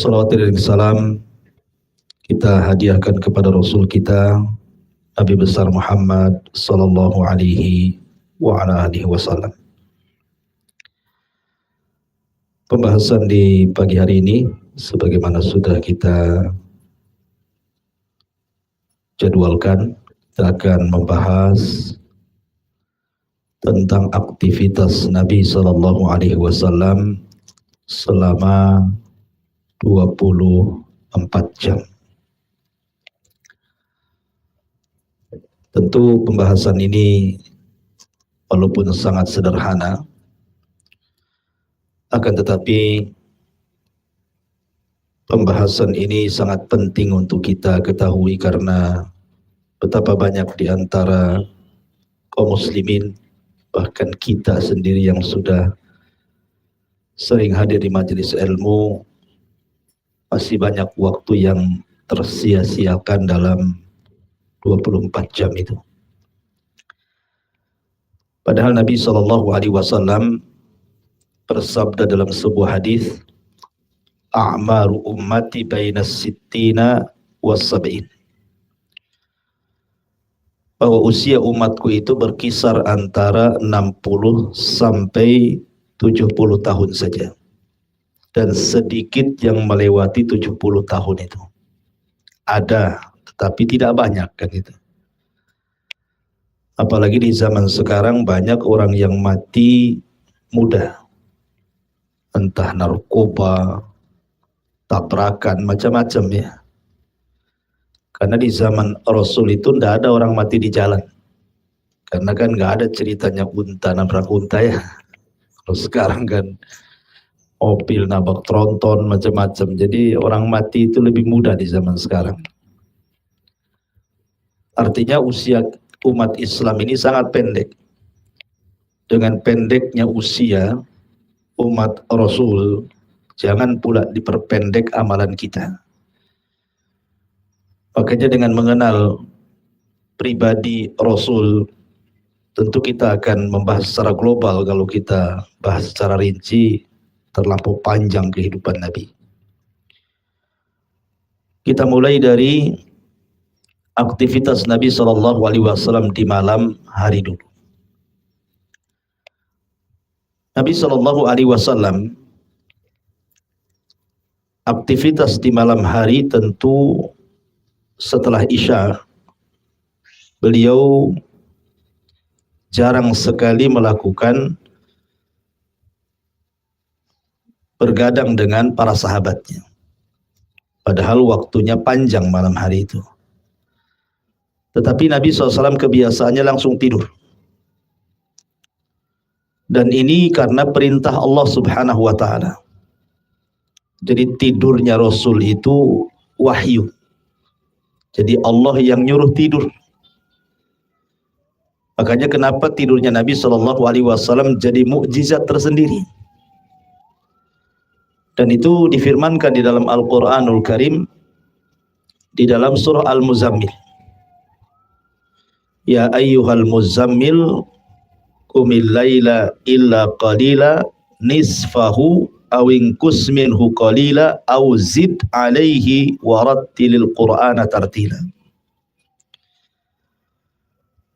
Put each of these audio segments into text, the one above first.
Salawat dan salam kita hadiahkan kepada Rasul kita Nabi besar Muhammad sallallahu alaihi wa ala alihi wasallam. Pembahasan di pagi hari ini sebagaimana sudah kita jadwalkan, kita akan membahas tentang aktivitas Nabi sallallahu alaihi wasallam selama 24 jam. Tentu pembahasan ini walaupun sangat sederhana, akan tetapi pembahasan ini sangat penting untuk kita ketahui karena betapa banyak di antara kaum muslimin, bahkan kita sendiri yang sudah sering hadir di majelis ilmu, masih banyak waktu yang tersia-siakan dalam 24 jam itu. Padahal Nabi SAW bersabda dalam sebuah hadis, "A'maru ummati bainas sittina was sab'in." Bahwa usia umatku itu berkisar antara 60 sampai 70 tahun saja. Dan sedikit yang melewati 70 tahun itu. Ada, tetapi tidak banyak kan itu. Apalagi di zaman sekarang banyak orang yang mati muda. Entah narkoba, tabrakan, macam-macam ya. Karena di zaman Rasul itu tidak ada orang mati di jalan. Karena kan nggak ada ceritanya unta nabrak unta ya. Kalau sekarang kan mobil nabrak tronton macam-macam. Jadi orang mati itu lebih mudah di zaman sekarang. Artinya usia umat Islam ini sangat pendek. Dengan pendeknya usia umat Rasul, jangan pula diperpendek amalan kita. Makanya dengan mengenal pribadi Rasul, tentu kita akan membahas secara global. Kalau kita bahas secara rinci, terlampau panjang kehidupan Nabi. Kita mulai dari aktivitas Nabi SAW di malam hari dulu. Nabi SAW aktivitas di malam hari tentu setelah Isya, beliau jarang sekali melakukan bergadang dengan para sahabatnya. Padahal waktunya panjang malam hari itu. Tetapi Nabi SAW kebiasaannya langsung tidur. Dan ini karena perintah Allah Subhanahu wa Ta'ala. Jadi tidurnya Rasul itu wahyu. Jadi Allah yang nyuruh tidur. Makanya kenapa tidurnya Nabi SAW jadi mukjizat tersendiri. Dan itu difirmankan di dalam Al-Quranul Karim, di dalam surah Al-Muzammil. Ya ayyuhal muzammil, qumil laila illa qalila, nisfahu awinkus minhu qalila, aw zid alaihi warattilil qur'ana tartila.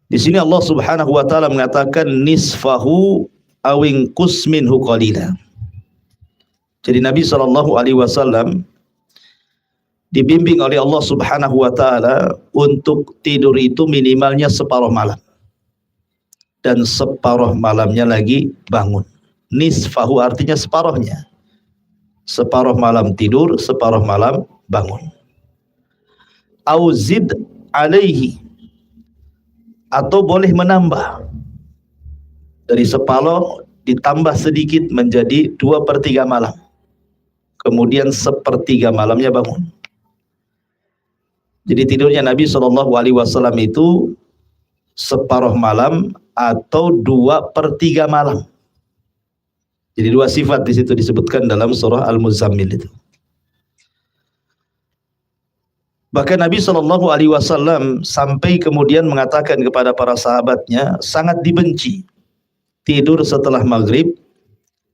Di sini Allah Subhanahu wa Ta'ala mengatakan nisfahu awinkus minhu qalila. Jadi Nabi SAW dibimbing oleh Allah Subhanahu wa Ta'ala untuk tidur itu minimalnya separuh malam. Dan separuh malamnya lagi bangun. Nisfahu artinya separuhnya. Separuh malam tidur, separuh malam bangun. Auzid alaihi, atau boleh menambah. Dari separuh ditambah sedikit menjadi 2/3 malam. Kemudian 1/3 malamnya bangun. Jadi tidurnya Nabi SAW itu separuh malam atau 2/3 malam. Jadi dua sifat di situ disebutkan dalam surah Al-Muzammil itu. Bahkan Nabi SAW sampai kemudian mengatakan kepada para sahabatnya, sangat dibenci tidur setelah maghrib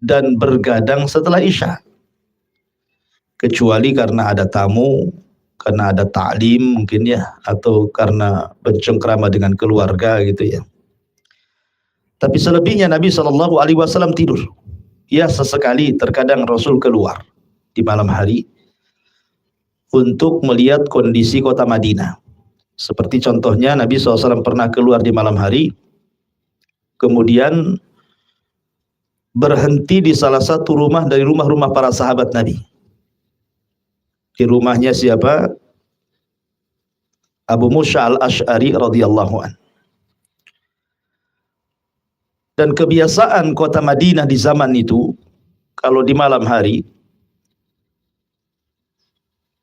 dan bergadang setelah isya. kecuali karena ada tamu, karena ada ta'lim mungkin ya, atau karena bercengkrama dengan keluarga gitu ya. Tapi selebihnya Nabi Shallallahu Alaihi Wasallam tidur. Ya sesekali terkadang Rasul keluar di malam hari untuk melihat kondisi kota Madinah. Seperti contohnya Nabi SAW pernah keluar di malam hari, kemudian berhenti di salah satu rumah dari rumah-rumah para sahabat Nabi. Di rumahnya siapa? Abu Musa al-Ash'ari radhiyallahu an. Dan kebiasaan kota Madinah di zaman itu, kalau di malam hari,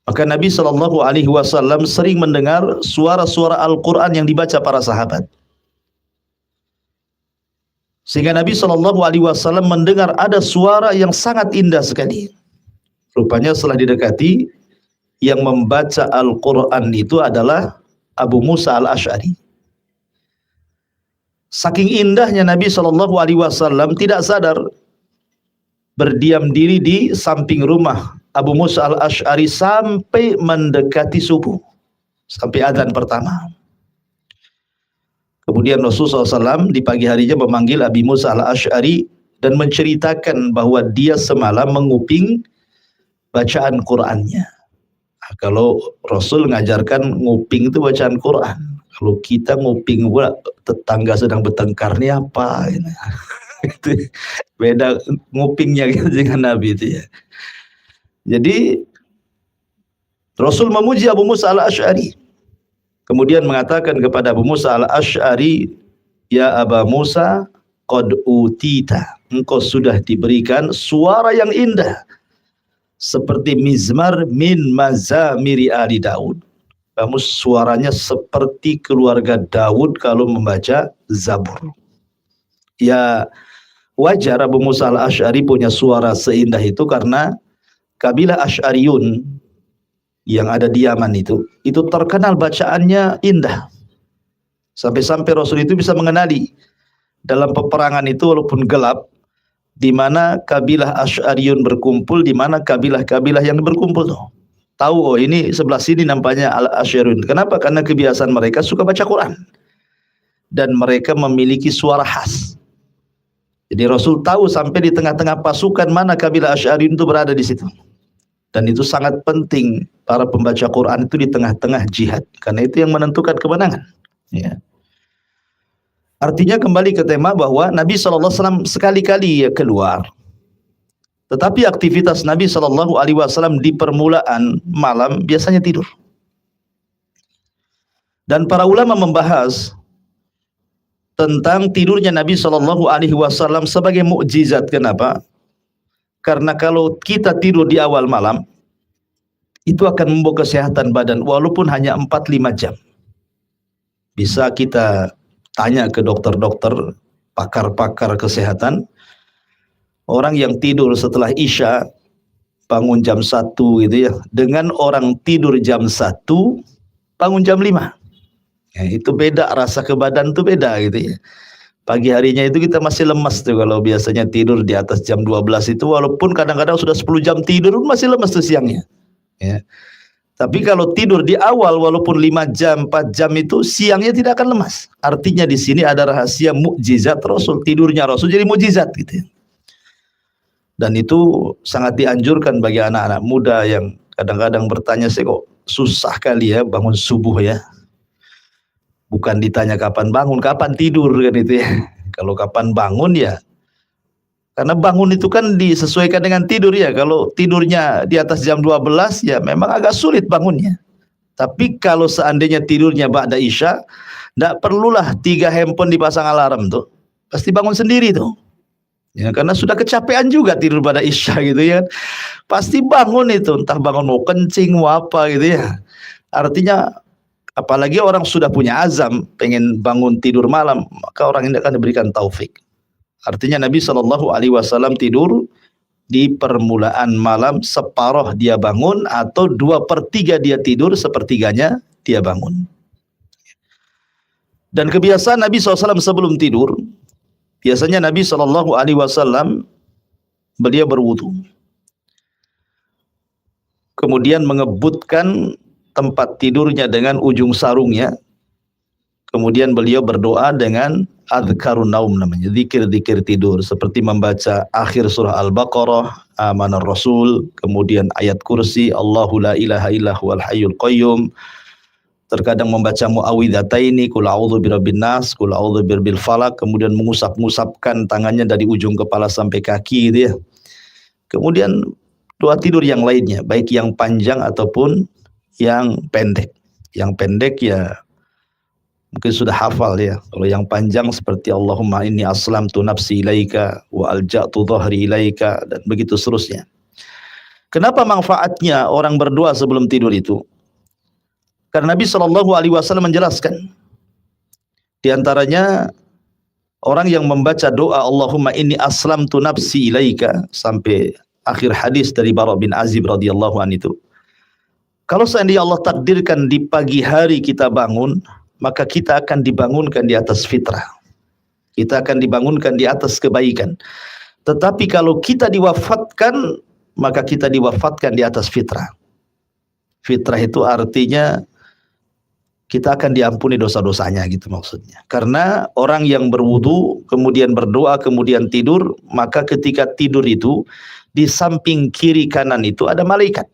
maka Nabi Shallallahu Alaihi Wasallam sering mendengar suara-suara Al-Quran yang dibaca para sahabat. Sehingga Nabi Shallallahu Alaihi Wasallam mendengar ada suara yang sangat indah sekali. Rupanya setelah didekati, yang membaca Al-Quran itu adalah Abu Musa al-Ash'ari. Saking indahnya Nabi Shallallahu Alaihi Wasallam tidak sadar, berdiam diri di samping rumah Abu Musa al-Ash'ari sampai mendekati subuh, sampai adzan pertama. Kemudian Rasulullah SAW di pagi harinya memanggil Abi Musa al-Ash'ari dan menceritakan bahwa dia semalam menguping bacaan Qur'annya. Nah, kalau Rasul mengajarkan nguping itu bacaan Qur'an. Kalau kita nguping pula tetangga sedang bertengkar nih apa? Itu beda ngupingnya dengan Nabi itu ya. Jadi Rasul memuji Abu Musa al-Ash'ari, kemudian mengatakan kepada Abu Musa al-Ash'ari, ya Aba Musa, qad utita, engkau sudah diberikan suara yang indah seperti mizmar min mazamiri ali Daud. Kamu suaranya seperti keluarga Daud kalau membaca Zabur. Ya wajar Abu Musa al-Ash'ari punya suara seindah itu karena kabilah Asy'ariyun yang ada di Yaman itu terkenal bacaannya indah. Sampai-sampai Rasul itu bisa mengenali dalam peperangan itu walaupun gelap, di mana kabilah Asy'ariyun berkumpul, di mana kabilah-kabilah yang berkumpul tuh. Tahu, oh ini sebelah sini nampaknya Al-Asy'ariyun. Kenapa? Karena kebiasaan mereka suka baca Quran. Dan mereka memiliki suara khas. Jadi Rasul tahu sampai di tengah-tengah pasukan mana kabilah Asy'ariyun itu berada di situ. Dan itu sangat penting para pembaca Quran itu di tengah-tengah jihad, karena itu yang menentukan kemenangan. Ya. Artinya kembali ke tema bahwa Nabi SAW sekali-kali keluar, tetapi aktivitas Nabi SAW di permulaan malam biasanya tidur. Dan para ulama membahas tentang tidurnya Nabi SAW sebagai mukjizat. Kenapa? Karena kalau kita tidur di awal malam, itu akan membawa kesehatan badan walaupun hanya 4-5 jam. Bisa kita tanya ke dokter-dokter, pakar-pakar kesehatan, orang yang tidur setelah Isya, bangun jam 1 gitu ya, dengan orang tidur jam 1, bangun jam 5. Ya, itu beda, rasa ke badan itu beda gitu ya. Pagi harinya itu kita masih lemas tuh kalau biasanya tidur di atas jam 12 itu, walaupun kadang-kadang sudah 10 jam tidur masih lemas tuh siangnya. Ya. Tapi kalau tidur di awal walaupun 5 jam, 4 jam itu siangnya tidak akan lemas. Artinya di sini ada rahasia mukjizat Rasul, tidurnya Rasul jadi mukjizat gitu ya. Dan itu sangat dianjurkan bagi anak-anak muda yang kadang-kadang bertanya, saya kok susah kali ya bangun subuh ya. Bukan ditanya kapan bangun, kapan tidur kan itu ya. Kalau kapan bangun ya, karena bangun itu kan disesuaikan dengan tidur ya. Kalau tidurnya di atas jam 12 ya memang agak sulit bangunnya. Tapi kalau seandainya tidurnya ba'da Isya, tidak perlulah 3 handphone dipasang alarm tuh. Pasti bangun sendiri tuh. Ya, karena sudah kecapean juga tidur pada Isya gitu ya. Pasti bangun itu, entah bangun mau kencing mau apa gitu ya. Artinya apalagi orang sudah punya azam pengen bangun tidur malam, maka orang ini akan diberikan taufik. Artinya Nabi SAW tidur di permulaan malam, separuh dia bangun, atau 2/3 dia tidur, sepertiganya dia bangun. Dan kebiasaan Nabi SAW sebelum tidur, biasanya Nabi SAW beliau berwudu. kemudian mengebutkan tempat tidurnya dengan ujung sarungnya. Kemudian beliau berdoa dengan adzkarun naum, namanya zikir-zikir tidur, seperti membaca akhir surah Al-Baqarah, Amanar Rasul, kemudian ayat kursi, Allahu la ilaha illa huwal hayyul qayyum. Terkadang membaca muawwidzataini, qul a'udzu birabbin nas, qul a'udzu birabbil falaq, kemudian mengusap-ngusapkan tangannya dari ujung kepala sampai kaki gitu ya. Kemudian doa tidur yang lainnya, baik yang panjang ataupun yang pendek. Yang pendek ya mungkin sudah hafal ya. Kalau yang panjang seperti Allahumma inni aslamtu nafsi ilaika wa alja'tu dhahri ilaika, dan begitu seterusnya. Kenapa manfaatnya orang berdoa sebelum tidur itu? Karena Nabi SAW menjelaskan, di antaranya orang yang membaca doa Allahumma inni aslamtu nafsi ilaika sampai akhir hadis dari Bara bin Azib radhiyallahu anhu itu, kalau seandainya Allah takdirkan di pagi hari kita bangun, maka kita akan dibangunkan di atas fitrah. Kita akan dibangunkan di atas kebaikan. Tetapi kalau kita diwafatkan, maka kita diwafatkan di atas fitrah. Fitrah itu artinya kita akan diampuni dosa-dosanya gitu maksudnya. Karena orang yang berwudu, kemudian berdoa, kemudian tidur, maka ketika tidur itu, di samping kiri kanan itu ada malaikat.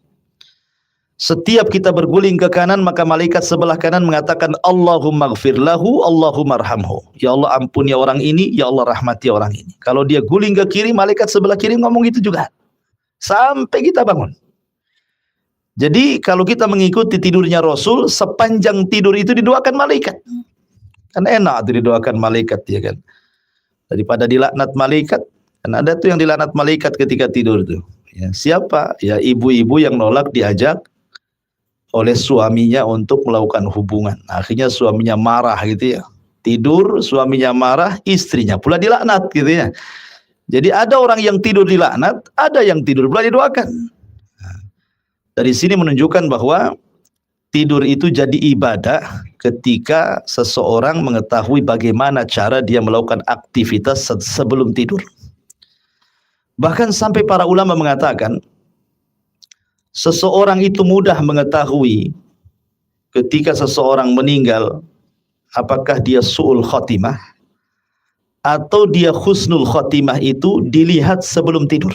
Setiap kita berguling ke kanan, maka malaikat sebelah kanan mengatakan Allahumma gfir lahu, Allahumma arhamhu. Ya Allah ampuni orang ini, ya Allah rahmati orang ini. Kalau dia guling ke kiri, malaikat sebelah kiri ngomong gitu juga. Sampai kita bangun. Jadi kalau kita mengikuti tidurnya Rasul, sepanjang tidur itu didoakan malaikat. Kan enak tuh didoakan malaikat ya kan. Daripada dilaknat malaikat, kan ada tuh yang dilaknat malaikat ketika tidur tuh. Ya, siapa? Ya ibu-ibu yang nolak diajak oleh suaminya untuk melakukan hubungan. Akhirnya suaminya marah gitu ya. Tidur, suaminya marah, istrinya pula dilaknat gitu ya. Jadi ada orang yang tidur dilaknat, ada yang tidur pula didoakan. Dari sini menunjukkan bahwa tidur itu jadi ibadah ketika seseorang mengetahui bagaimana cara dia melakukan aktivitas sebelum tidur. Bahkan sampai para ulama mengatakan, seseorang itu mudah mengetahui ketika seseorang meninggal apakah dia su'ul khotimah atau dia husnul khotimah itu dilihat sebelum tidur.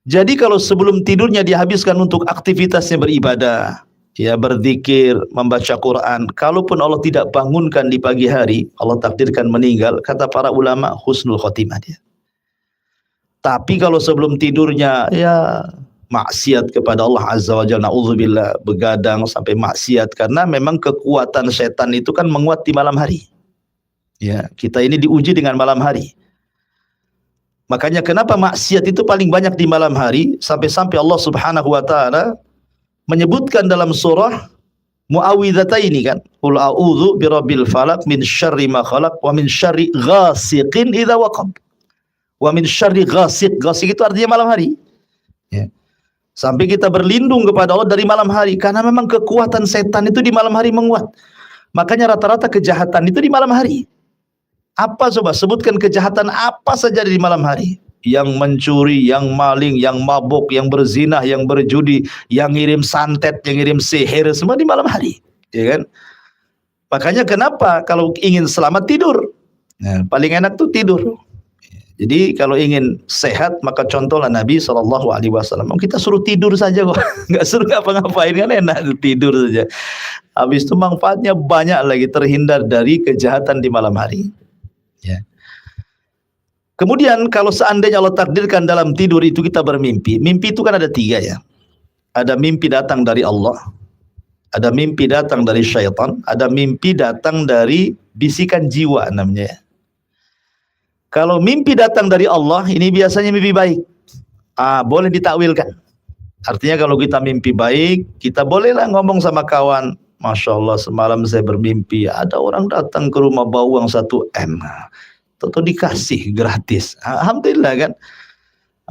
Jadi kalau sebelum tidurnya dihabiskan untuk aktivitasnya beribadah, ya berzikir, membaca Quran, kalaupun Allah tidak bangunkan di pagi hari, Allah takdirkan meninggal, kata para ulama husnul khotimah dia. Tapi kalau sebelum tidurnya ya maksiat kepada Allah Azza wa Jalla, na'udzubillah, begadang sampai maksiat, karena memang kekuatan setan itu kan menguat di malam hari. Ya, kita ini diuji dengan malam hari. Makanya kenapa maksiat itu paling banyak di malam hari, sampai-sampai Allah Subhanahu wa taala menyebutkan dalam surah Muawwidzataini kan, qul a'udzu birabbil falaq min syarri ma khalaq wa min syarri ghasiqin idza waqab. Wa min syarri ghasiq. Ghasiq itu artinya malam hari. Ya. Sampai kita berlindung kepada Allah dari malam hari, karena memang kekuatan setan itu di malam hari menguat. Makanya rata-rata kejahatan itu di malam hari. Apa coba? Sebutkan kejahatan apa saja di malam hari. Yang mencuri, yang maling, yang mabuk, yang berzina, yang berjudi, yang ngirim santet, yang ngirim sihir, semua di malam hari. Ya kan? Makanya kenapa kalau ingin selamat tidur? Nah, paling enak tuh tidur. Jadi kalau ingin sehat, maka contohlah Nabi SAW. Kita suruh tidur saja kok, nggak suruh ngapa-ngapain, kan enak tidur saja. Habis itu manfaatnya banyak lagi, terhindar dari kejahatan di malam hari. Ya. Kemudian kalau seandainya Allah takdirkan dalam tidur itu kita bermimpi, mimpi itu kan ada 3 ya. Ada mimpi datang dari Allah, ada mimpi datang dari syaitan, ada mimpi datang dari bisikan jiwa namanya ya. Kalau mimpi datang dari Allah, ini biasanya mimpi baik. Boleh ditakwilkan. Artinya kalau kita mimpi baik, kita bolehlah ngomong sama kawan, Masya Allah semalam saya bermimpi ada orang datang ke rumah bawa uang 1 M. Tentu dikasih gratis. Alhamdulillah kan.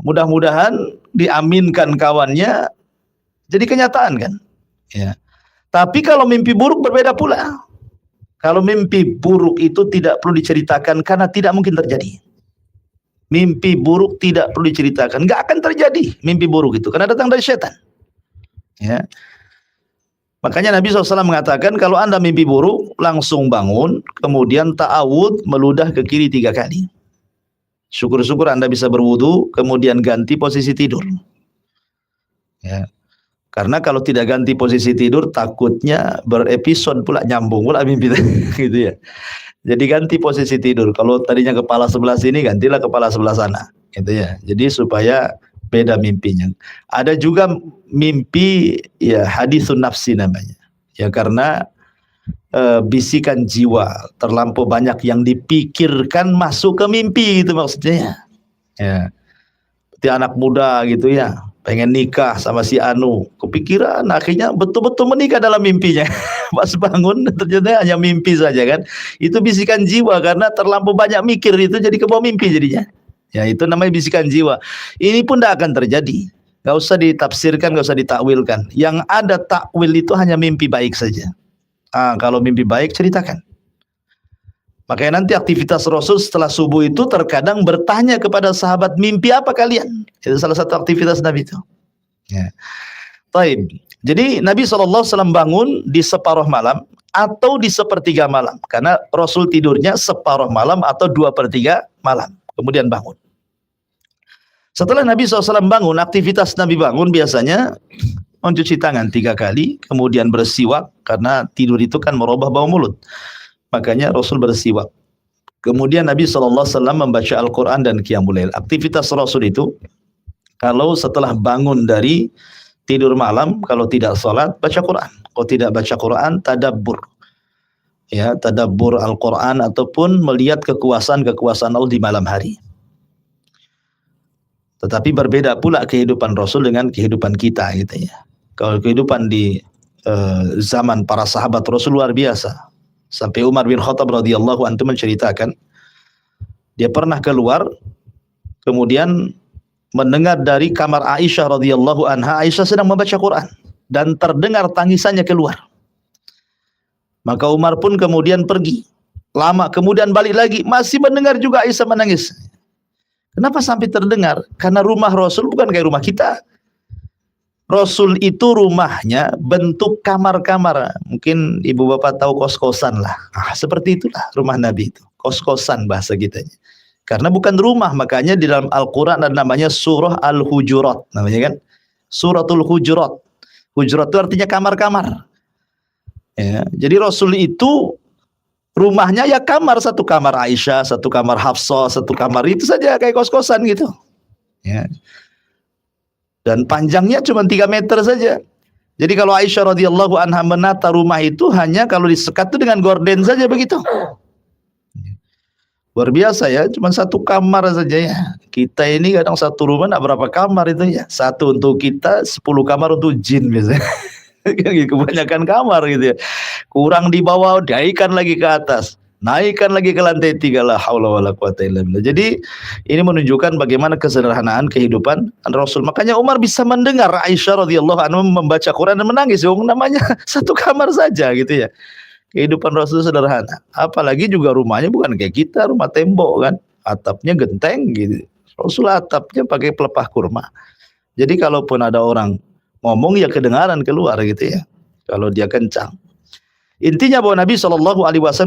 Mudah-mudahan diaminkan kawannya, jadi kenyataan kan. Ya. Tapi kalau mimpi buruk berbeda pula. Kalau mimpi buruk itu tidak perlu diceritakan karena tidak mungkin terjadi. Mimpi buruk tidak perlu diceritakan, nggak akan terjadi mimpi buruk itu karena datang dari setan. Ya. Makanya Nabi SAW mengatakan kalau anda mimpi buruk langsung bangun, kemudian ta'awud meludah ke kiri 3 kali. Syukur-syukur anda bisa berwudu, kemudian ganti posisi tidur. Ya. Karena kalau tidak ganti posisi tidur takutnya berepisode pula, nyambung pula mimpi gitu ya. Jadi ganti posisi tidur. Kalau tadinya kepala sebelah sini, gantilah kepala sebelah sana, gitu ya. Jadi supaya beda mimpinya. Ada juga mimpi ya hadisun nafsi namanya. Ya karena bisikan jiwa, terlampau banyak yang dipikirkan masuk ke mimpi gitu maksudnya. Ya. Seperti anak muda gitu ya, pengen nikah sama si Anu, kepikiran akhirnya betul-betul menikah dalam mimpinya. Pas bangun ternyata hanya mimpi saja kan. Itu bisikan jiwa karena terlampau banyak mikir itu jadi kebawa mimpi jadinya. Ya itu namanya bisikan jiwa. Ini pun tidak akan terjadi. Gak usah ditafsirkan, gak usah ditakwilkan. Yang ada takwil itu hanya mimpi baik saja. Kalau mimpi baik ceritakan. Makanya nanti aktivitas Rasul setelah subuh itu terkadang bertanya kepada sahabat, mimpi apa kalian? Itu salah satu aktivitas Nabi itu. Ya. Taib. Jadi Nabi SAW bangun di separuh malam atau di sepertiga malam. Karena Rasul tidurnya separuh malam atau 2/3 malam. Kemudian bangun. Setelah Nabi SAW bangun, aktivitas Nabi bangun biasanya mencuci tangan 3 kali. Kemudian bersiwak. Karena tidur itu kan merubah bau mulut. Makanya Rasul bersiwak. Kemudian Nabi SAW membaca Al-Quran dan Qiyamul Lail. Aktivitas Rasul itu, kalau setelah bangun dari tidur malam, kalau tidak sholat, baca Quran. Kalau tidak baca Quran, tadabbur. Ya, tadabbur Al-Quran ataupun melihat kekuasaan-kekuasaan Allah di malam hari. Tetapi berbeda pula kehidupan Rasul dengan kehidupan kita gitu ya. Kalau kehidupan di zaman para sahabat Rasul luar biasa. Sampai Umar bin Khattab radhiyallahu anhu menceritakan dia pernah keluar kemudian mendengar dari kamar Aisyah radhiyallahu anha, Aisyah sedang membaca Quran dan terdengar tangisannya keluar. Maka Umar pun kemudian pergi. Lama kemudian balik lagi, masih mendengar juga Aisyah menangis. Kenapa sampai terdengar? Karena rumah Rasul bukan kayak rumah kita. Rasul itu rumahnya bentuk kamar-kamar. Mungkin ibu bapak tahu kos-kosan lah. Seperti itulah rumah Nabi itu. Kos-kosan bahasa kita. Karena bukan rumah, makanya di dalam Al-Quran ada namanya surah Al-Hujurat. Namanya kan Suratul Hujurat. Hujurat itu artinya kamar-kamar. Ya, jadi Rasul itu rumahnya ya kamar. Satu kamar Aisyah, satu kamar Hafsah, satu kamar itu saja kayak kos-kosan gitu. Ya. Dan panjangnya cuma 3 meter saja. Jadi kalau Aisyah radhiyallahu anha menata rumah itu hanya kalau disekat itu dengan gorden saja begitu. Luar biasa ya, cuma 1 kamar saja ya. Kita ini kadang satu rumah enggak berapa kamar itu ya. 1 untuk kita, 10 kamar untuk jin biasanya. Kebanyakan kamar gitu ya. Kurang di bawah, naikkan lagi ke atas. Naikkan lagi ke lantai 3, la haula wala quwata illa billah. Jadi ini menunjukkan bagaimana kesederhanaan kehidupan Rasul. Makanya Umar bisa mendengar Aisyah radhiyallahu anha membaca Quran dan menangis. Namanya 1 kamar saja gitu ya. Kehidupan Rasul sederhana. Apalagi juga rumahnya bukan kayak kita, rumah tembok kan. Atapnya genteng gitu. Rasul atapnya pakai pelepah kurma. Jadi kalaupun ada orang ngomong ya kedengaran keluar gitu ya. Kalau dia kencang. Intinya bahwa Nabi SAW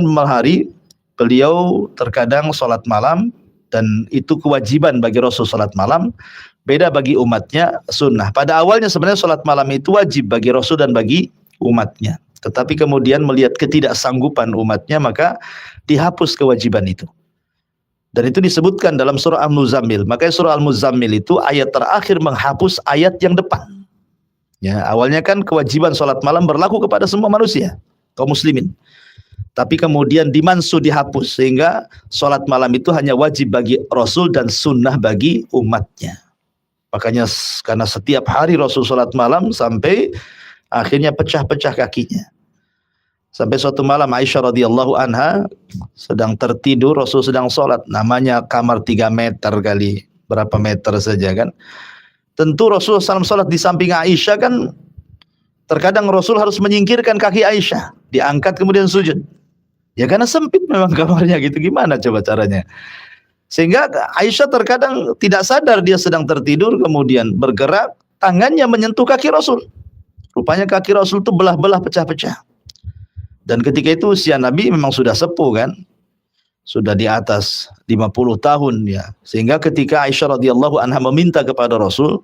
malam hari beliau terkadang sholat malam dan itu kewajiban bagi Rasul sholat malam. Beda bagi umatnya sunnah. Pada awalnya sebenarnya sholat malam itu wajib bagi Rasul dan bagi umatnya. Tetapi kemudian melihat ketidaksanggupan umatnya maka dihapus kewajiban itu. Dan itu disebutkan dalam surah Al-Muzammil. Makanya surah Al-Muzammil itu ayat terakhir menghapus ayat yang depan. Ya, awalnya kan kewajiban sholat malam berlaku kepada semua manusia, kaum muslimin. Tapi kemudian dimansuh, dihapus sehingga sholat malam itu hanya wajib bagi Rasul dan sunnah bagi umatnya. Makanya karena setiap hari Rasul sholat malam sampai akhirnya pecah-pecah kakinya. Sampai suatu malam Aisyah radhiyallahu anha sedang tertidur, Rasul sedang sholat. Namanya kamar 3 meter kali berapa meter saja kan. Tentu Rasul SAW sholat di samping Aisyah kan. Terkadang Rasul harus menyingkirkan kaki Aisyah, diangkat kemudian sujud. Ya karena sempit memang kamarnya gitu, gimana coba caranya? Sehingga Aisyah terkadang tidak sadar dia sedang tertidur, kemudian bergerak, tangannya menyentuh kaki Rasul. Rupanya kaki Rasul itu belah-belah, pecah-pecah. Dan ketika itu usia Nabi memang sudah sepuh kan, sudah di atas 50 tahun ya. Sehingga ketika Aisyah radhiyallahu anha meminta kepada Rasul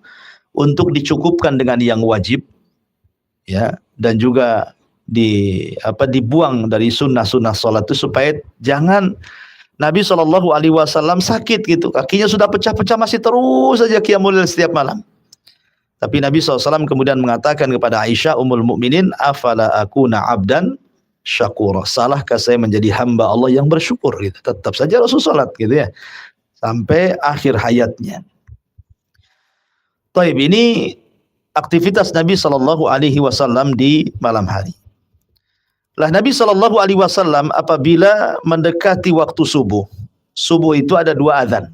untuk dicukupkan dengan yang wajib, ya, dan juga dibuang dari sunnah-sunnah sholat itu supaya jangan Nabi SAW sakit gitu, kakinya sudah pecah-pecah masih terus saja qiyamul lail setiap malam. Tapi Nabi SAW kemudian mengatakan kepada Aisyah ummul mukminin, afala akuna abdan syakura, salahkah saya menjadi hamba Allah yang bersyukur gitu. Tetap saja Rasul salat gitu ya sampai akhir hayatnya. Taib, ini aktivitas Nabi SAW di malam hari. Lah Nabi SAW apabila mendekati waktu subuh, subuh itu ada dua adzan.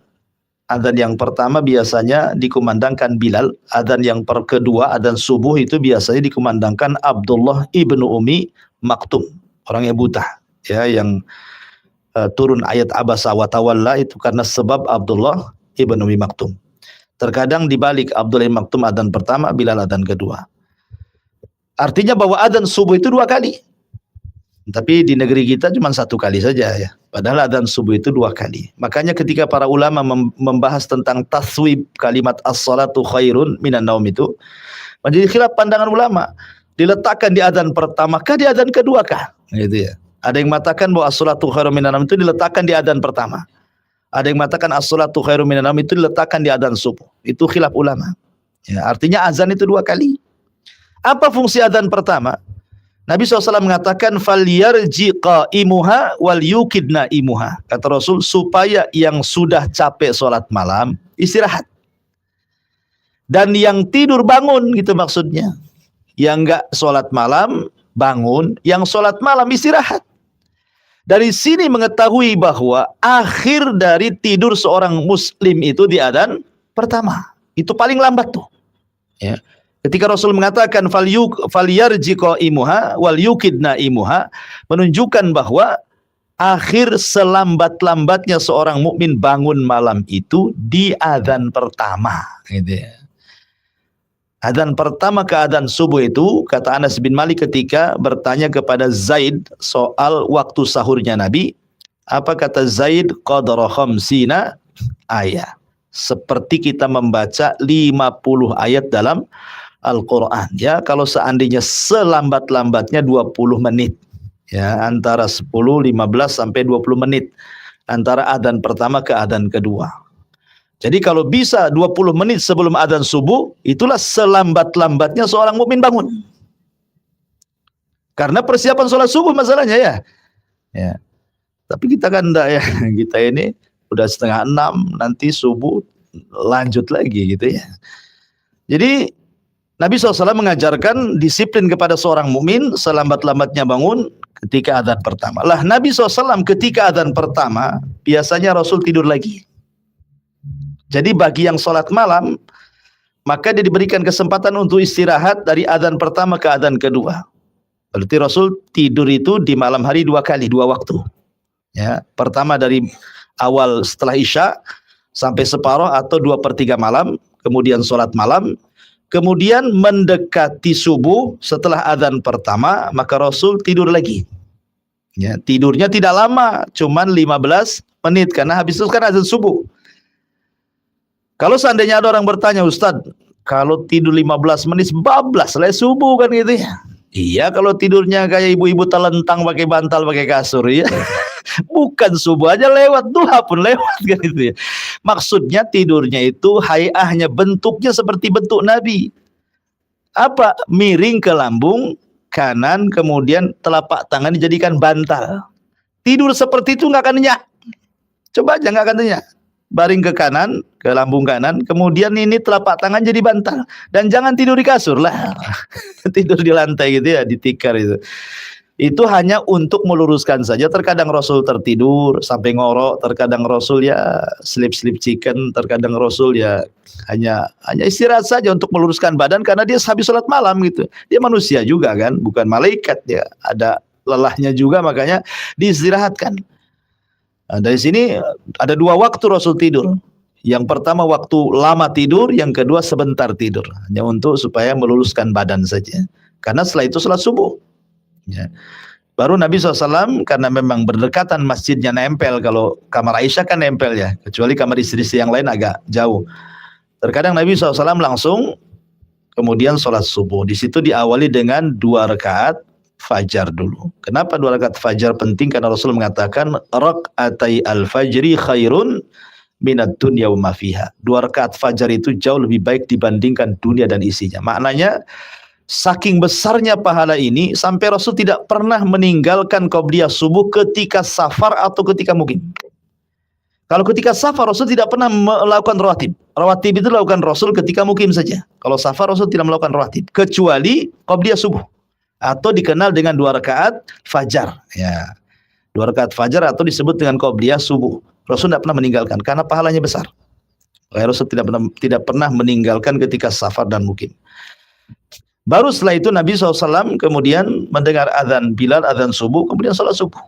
Adzan yang pertama biasanya dikumandangkan Bilal, adzan yang kedua, adzan subuh itu biasanya dikumandangkan Abdullah ibnu Umi Maktum, orang yang buta, ya, yang turun ayat abasa wa tawalla itu karena sebab Abdullah ibnu Umi Maktum. Terkadang dibalik, Abdullah ibn Maktum adzan pertama, Bilal adzan kedua. Artinya bahwa adzan subuh itu dua kali. Tapi di negeri kita cuma satu kali saja ya. Padahal adzan subuh itu dua kali. Makanya ketika para ulama membahas tentang taswib kalimat as-salatu khairun minan naum itu menjadi khilaf pandangan ulama. Diletakkan di adzan pertama kah, di adzan kedua kah? Gitu ya. Ada yang mengatakan bahwa as-salatu khairun minan naum itu diletakkan di adzan pertama. Ada yang mengatakan as-salatu khairun minan naum itu diletakkan di adzan subuh. Itu khilaf ulama. Ya, artinya azan itu dua kali. Apa fungsi adzan pertama? Nabi SAW mengatakan falyarji qaimuha wal yukidna imuha. Kata Rasul, supaya yang sudah capek sholat malam istirahat, dan yang tidur bangun, gitu maksudnya. Yang enggak sholat malam bangun, yang sholat malam istirahat. Dari sini mengetahui bahwa akhir dari tidur seorang muslim itu di adzan pertama. Itu paling lambat tuh. Ya. Ketika Rasul mengatakan falyarji qaimuha wal yukidna imuha, menunjukkan bahwa akhir selambat-lambatnya seorang mukmin bangun malam itu di adzan pertama, gitu ya. Adzan pertama ke adzan subuh itu, kata Anas bin Malik ketika bertanya kepada Zaid soal waktu sahurnya Nabi, apa kata Zaid? Qadra khamsina ayat. Seperti kita membaca 50 ayat dalam Al-Quran, ya. Kalau seandainya selambat-lambatnya 20 menit, ya, antara 10, 15 sampai 20 menit antara adzan pertama ke adzan kedua. Jadi kalau bisa 20 menit sebelum adzan subuh, itulah selambat-lambatnya seorang mukmin bangun. Karena persiapan sholat subuh masalahnya ya. Ya. Tapi kita kan enggak ya, kita ini udah 5:30 nanti subuh lanjut lagi gitu ya. Jadi Nabi SAW mengajarkan disiplin kepada seorang mukmin selambat-lambatnya bangun ketika adzan pertama. Lah Nabi SAW ketika adzan pertama biasanya Rasul tidur lagi. Jadi bagi yang sholat malam, maka dia diberikan kesempatan untuk istirahat dari adzan pertama ke adzan kedua. Berarti Rasul tidur itu di malam hari dua kali, dua waktu. Ya, pertama dari awal setelah Isya sampai separuh atau 2/3 malam, kemudian sholat malam. Kemudian mendekati subuh setelah adzan pertama, maka Rasul tidur lagi. Ya, tidurnya tidak lama, cuman 15 menit karena habis itu kan adzan subuh. Kalau seandainya ada orang bertanya, Ustadz, kalau tidur 15 menit bablas lah subuh kan gitu ya. Iya, kalau tidurnya kayak ibu-ibu telentang pakai bantal, pakai kasur ya. Bukan subuh aja lewat, duha pun lewat kan itu ya. Maksudnya tidurnya itu hayahnya bentuknya seperti bentuk Nabi. Apa? Miring ke lambung kanan, kemudian telapak tangan dijadikan bantal. Tidur seperti itu nggak akan nyenyak. Coba aja nggak akan nyenyak. Baring ke kanan, ke lambung kanan, kemudian ini telapak tangan jadi bantal. Dan jangan tidur di kasur lah. Tidur di lantai gitu ya, di tikar itu. Itu hanya untuk meluruskan saja. Terkadang Rasul tertidur sampai ngorok, terkadang Rasul ya slip-slip chicken, terkadang Rasul ya hanya istirahat saja untuk meluruskan badan karena dia habis sholat malam gitu. Dia manusia juga kan, bukan malaikat ya. Ada lelahnya juga, makanya diistirahatkan. Dari sini ada dua waktu Rasul tidur. Yang pertama waktu lama tidur, yang kedua sebentar tidur, hanya untuk supaya meluluskan badan saja. Karena setelah itu salat subuh. Ya. Baru Nabi SAW, karena memang berdekatan masjidnya nempel, kalau kamar Aisyah kan nempel ya, kecuali kamar istri-istri yang lain agak jauh. Terkadang Nabi SAW langsung kemudian sholat subuh. Di situ diawali dengan 2 rakaat fajar dulu. Kenapa 2 rakaat fajar penting? Karena Rasul mengatakan rakaatai al-fajri khairun minad dunya wa ma fiha. 2 rakaat fajar itu jauh lebih baik dibandingkan dunia dan isinya. Maknanya saking besarnya pahala ini sampai Rasul tidak pernah meninggalkan qabliyah subuh ketika safar atau ketika mukim. Kalau ketika safar Rasul tidak pernah melakukan rawatib. Rawatib itu dilakukan Rasul ketika mukim saja. Kalau safar Rasul tidak melakukan rawatib kecuali qabliyah subuh atau dikenal dengan 2 rakaat fajar. Ya. 2 rakaat fajar atau disebut dengan qabliyah subuh. Rasul tidak pernah meninggalkan karena pahalanya besar. Rasul tidak pernah meninggalkan ketika safar dan mukim. Baru setelah itu Nabi SAW kemudian mendengar azan Bilal, azan subuh, kemudian sholat subuh.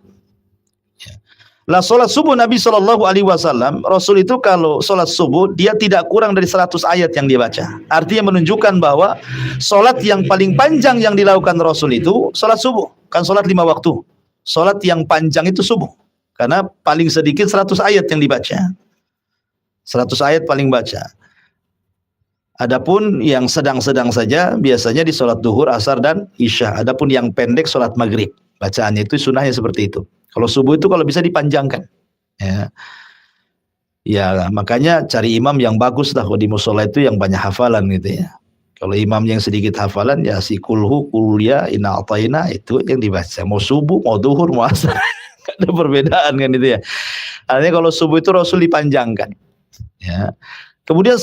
Lah sholat subuh Nabi SAW, Rasul itu kalau sholat subuh dia tidak kurang dari 100 ayat yang dia baca. Artinya menunjukkan bahwa sholat yang paling panjang yang dilakukan Rasul itu sholat subuh. Kan sholat 5 waktu. Sholat yang panjang itu subuh. Karena paling sedikit 100 ayat yang dibaca. 100 ayat paling baca. Adapun yang sedang-sedang saja biasanya di sholat duhur, asar dan isya. Adapun yang pendek sholat maghrib. Bacaannya itu sunnahnya seperti itu. Kalau subuh itu kalau bisa dipanjangkan. Ya, ya makanya cari imam yang bagus lah di musola itu yang banyak hafalan gitu ya. Kalau imam yang sedikit hafalan ya si kulhu, kulya, inna ataina itu yang dibaca. Mau subuh, mau duhur, mau asar. Ada perbedaan kan itu ya. Artinya kalau subuh itu Rasul dipanjangkan. Ya. Kemudian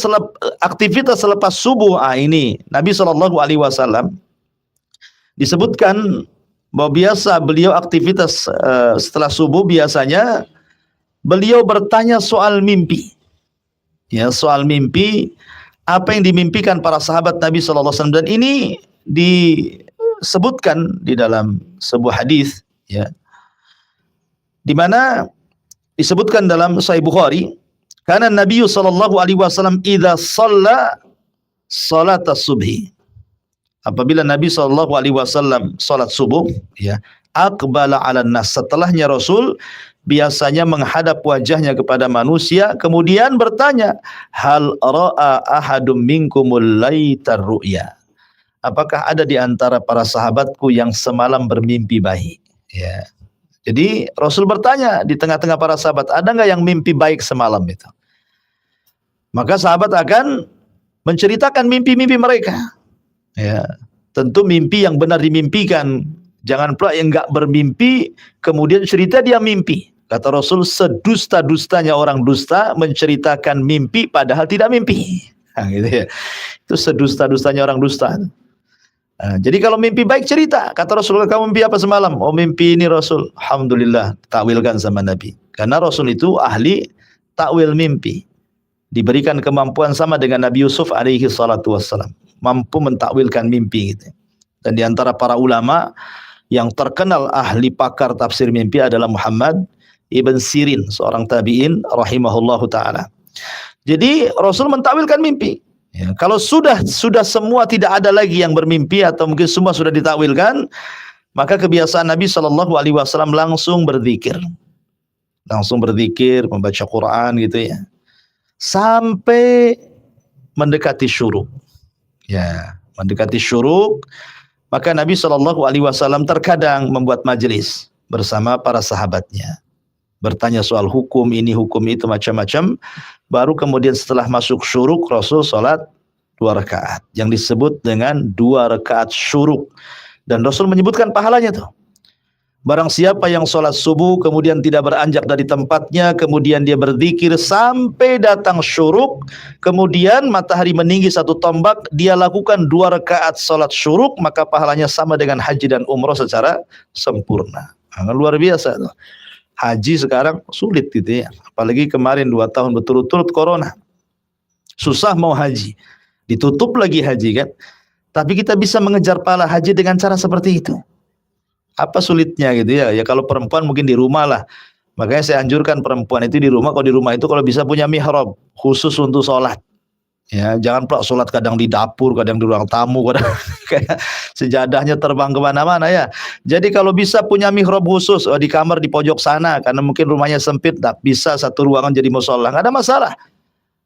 aktivitas selepas subuh, ini Nabi SAW disebutkan bahwa biasa beliau aktivitas setelah subuh biasanya beliau bertanya soal mimpi. Ya, soal mimpi, apa yang dimimpikan para sahabat Nabi SAW, dan ini disebutkan di dalam sebuah hadis ya. Di mana disebutkan dalam Sahih Bukhari, karena Nabi SAW idza shalla salat subhi. Apabila Nabi SAW salat subuh, ya, aqbala 'alan nas, setelahnya Rasul biasanya menghadap wajahnya kepada manusia, kemudian bertanya, hal ra'a ahadum minkumul laitar ru'ya. Apakah ada di antara para sahabatku yang semalam bermimpi baik? Ya. Jadi Rasul bertanya di tengah-tengah para sahabat, ada nggak yang mimpi baik semalam itu? Maka sahabat akan menceritakan mimpi-mimpi mereka. Ya, tentu mimpi yang benar dimimpikan. Jangan pula yang nggak bermimpi kemudian cerita dia mimpi. Kata Rasul, sedusta-dustanya orang dusta menceritakan mimpi padahal tidak mimpi. Nah, gitu ya. Itu sedusta-dustanya orang dusta. Nah, jadi kalau mimpi baik cerita. Kata Rasulullah, kamu mimpi apa semalam? Oh, mimpi ini Rasul. Alhamdulillah, takwilkan sama Nabi. Karena Rasul itu ahli takwil mimpi. Diberikan kemampuan sama dengan Nabi Yusuf alaihi salatu wassalam. Mampu mentakwilkan mimpi gitu. Dan di antara para ulama yang terkenal ahli pakar tafsir mimpi adalah Muhammad Ibn Sirin, seorang tabi'in rahimahullahu ta'ala. Jadi Rasul mentakwilkan mimpi. Ya, kalau sudah semua tidak ada lagi yang bermimpi atau mungkin semua sudah ditakwilkan, maka kebiasaan Nabi SAW langsung berzikir. Langsung berzikir, membaca Quran gitu ya. Sampai mendekati syuruk. Ya, mendekati syuruk, maka Nabi SAW terkadang membuat majelis bersama para sahabatnya. Bertanya soal hukum ini, hukum itu, macam-macam. Baru kemudian setelah masuk syuruk, Rasul sholat 2 rakaat. Yang disebut dengan 2 rakaat syuruk. Dan Rasul menyebutkan pahalanya tuh. Barang siapa yang sholat subuh, kemudian tidak beranjak dari tempatnya, kemudian dia berzikir sampai datang syuruk, kemudian matahari meninggi 1 tombak, dia lakukan 2 rakaat sholat syuruk, maka pahalanya sama dengan haji dan umroh secara sempurna. Nah, luar biasa tuh. Haji sekarang sulit gitu ya. Apalagi kemarin 2 tahun berturut-turut corona. Susah mau haji. Ditutup lagi haji kan. Tapi kita bisa mengejar pahala haji dengan cara seperti itu. Apa sulitnya gitu ya? Ya kalau perempuan mungkin di rumah lah. Makanya saya anjurkan perempuan itu di rumah, kalau di rumah itu kalau bisa punya mihrab khusus untuk sholat. Ya, jangan pula sholat kadang di dapur, kadang di ruang tamu, kadang kayak sejadahnya terbang kemana-mana ya. Jadi kalau bisa punya mihrab khusus, di kamar di pojok sana, karena mungkin rumahnya sempit, tak bisa satu ruangan jadi musola, nggak ada masalah.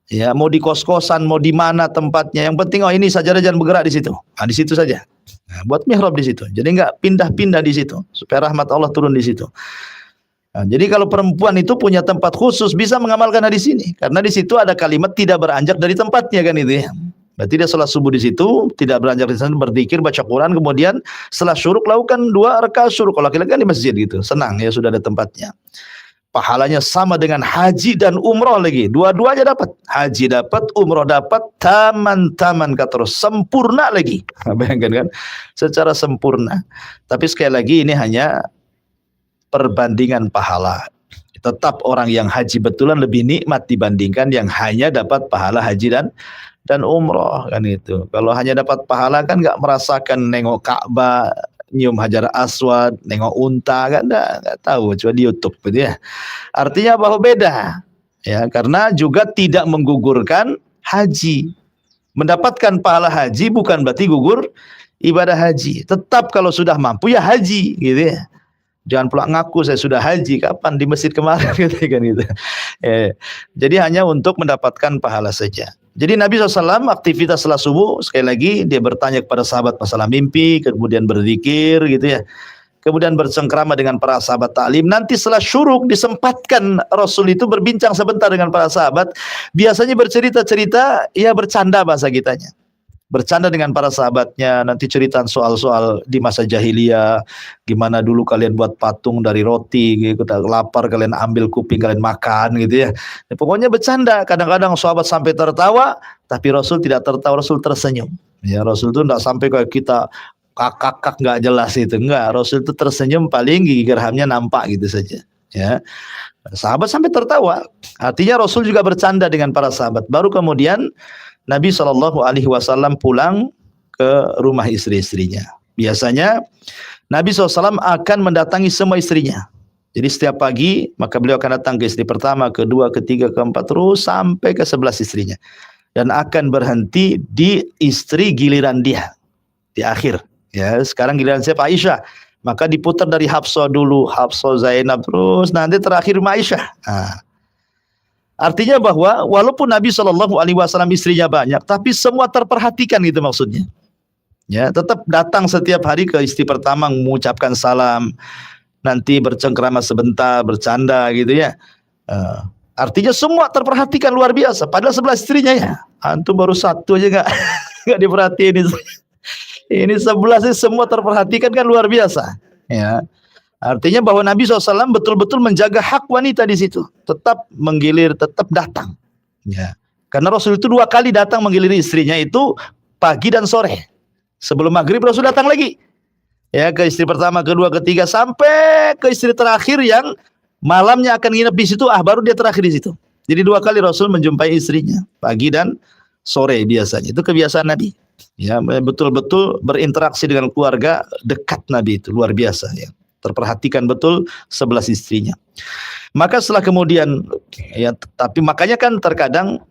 Ya, mau di kos-kosan, mau di mana tempatnya, yang penting ini sajadah jangan bergerak di situ. Nah, di situ saja. Nah, buat mihrab di situ. Jadi nggak pindah-pindah di situ, supaya rahmat Allah turun di situ. Nah, jadi kalau perempuan itu punya tempat khusus bisa mengamalkan hadis ini, karena di situ ada kalimat tidak beranjak dari tempatnya kan itu ya. Berarti dia sholat subuh di situ, tidak beranjak di sana, berzikir, baca Quran, kemudian setelah syuruk lakukan 2 rakaat syuruk. Kalau laki-laki kan di masjid gitu, senang ya, sudah ada tempatnya. Pahalanya sama dengan haji dan umroh lagi, dua-duanya dapat. Haji dapat, umroh dapat, taman-taman kata Rasul, sempurna lagi. Bayangkan kan, secara sempurna. Tapi sekali lagi ini hanya perbandingan pahala. Tetap orang yang haji betulan lebih nikmat dibandingkan yang hanya dapat pahala haji dan umroh kan itu. Kalau hanya dapat pahala kan nggak merasakan nengok Ka'bah, nyium Hajar Aswad, nengok unta, kan nggak tahu, cuma di YouTube gitu ya. Artinya bahwa beda ya, karena juga tidak menggugurkan haji. Mendapatkan pahala haji bukan berarti gugur ibadah haji. Tetap kalau sudah mampu ya haji gitu ya. Jangan pula ngaku saya sudah haji, kapan di masjid kemarin gitu kan gitu. Jadi hanya untuk mendapatkan pahala saja. Jadi Nabi SAW aktivitas setelah subuh, sekali lagi dia bertanya kepada sahabat masalah mimpi, kemudian berzikir gitu ya. Kemudian bercengkrama dengan para sahabat taklim. Nanti setelah syuruk disempatkan Rasul itu berbincang sebentar dengan para sahabat. Biasanya bercerita-cerita, ya bercanda bahasa kitanya. Bercanda dengan para sahabatnya, nanti cerita soal-soal di masa jahiliyah, gimana dulu kalian buat patung dari roti, gitu, lapar kalian ambil kuping kalian makan gitu ya. Pokoknya bercanda, kadang-kadang sahabat sampai tertawa, tapi Rasul tidak tertawa, Rasul tersenyum. Ya, Rasul itu tidak sampai kayak kita kakak nggak jelas itu, enggak. Rasul itu tersenyum, paling gigi gerhamnya nampak gitu saja. Ya, sahabat sampai tertawa, artinya Rasul juga bercanda dengan para sahabat. Baru kemudian Nabi SAW pulang ke rumah istri-istrinya. Biasanya Nabi SAW akan mendatangi semua istrinya. Jadi setiap pagi maka beliau akan datang ke istri pertama, kedua, ketiga, keempat, terus sampai ke 11 istrinya. Dan akan berhenti di istri giliran dia di akhir. Ya, sekarang giliran siapa? Aisyah. Maka diputar dari Hafsah dulu, Hafsah, Zainab, terus nanti terakhir Aisyah. Nah, artinya bahwa walaupun Nabi SAW istrinya banyak, tapi semua terperhatikan gitu maksudnya. Ya, tetap datang setiap hari ke istri pertama mengucapkan salam, nanti bercengkrama sebentar, bercanda gitu ya. Artinya semua terperhatikan luar biasa. Padahal 11 istrinya ya. Antum baru satu aja nggak diperhatiin. Ini 11 semua terperhatikan kan luar biasa. Ya. Artinya bahwa Nabi SAW betul-betul menjaga hak wanita di situ, tetap menggilir, tetap datang. Ya, karena Rasul itu 2 kali datang menggiliri istrinya itu pagi dan sore. Sebelum maghrib Rasul datang lagi. Ya, ke istri pertama, kedua, ketiga, sampai ke istri terakhir yang malamnya akan nginep di situ. Baru dia terakhir di situ. Jadi 2 kali Rasul menjumpai istrinya, pagi dan sore biasanya. Itu kebiasaan Nabi. Ya, betul-betul berinteraksi dengan keluarga dekat Nabi itu luar biasa ya. Terperhatikan betul 11 istrinya. Maka setelah kemudian ya, tapi makanya kan terkadang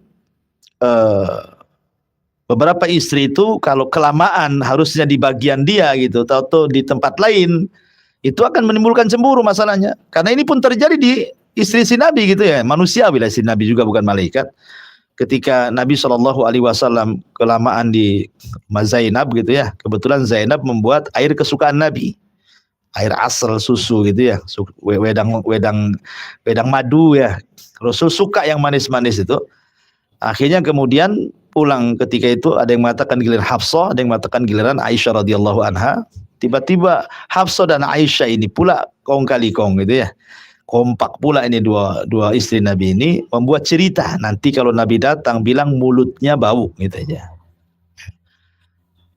beberapa istri itu kalau kelamaan harusnya di bagian dia gitu, atau di tempat lain, itu akan menimbulkan cemburu masalahnya. Karena ini pun terjadi di istri-istri Nabi gitu ya, manusia bila istri Nabi juga bukan malaikat. Ketika Nabi SAW kelamaan di Zainab gitu ya, kebetulan Zainab membuat air kesukaan Nabi. Air asal susu gitu ya, wedang madu ya. Rasul suka yang manis-manis itu. Akhirnya kemudian pulang ketika itu ada yang mengatakan giliran Hafsah, ada yang mengatakan giliran Aisyah radhiyallahu anha. Tiba-tiba Hafsah dan Aisyah ini pula kong kali kong gitu ya. Kompak pula ini dua istri Nabi ini membuat cerita. Nanti kalau Nabi datang bilang mulutnya bau gitu aja.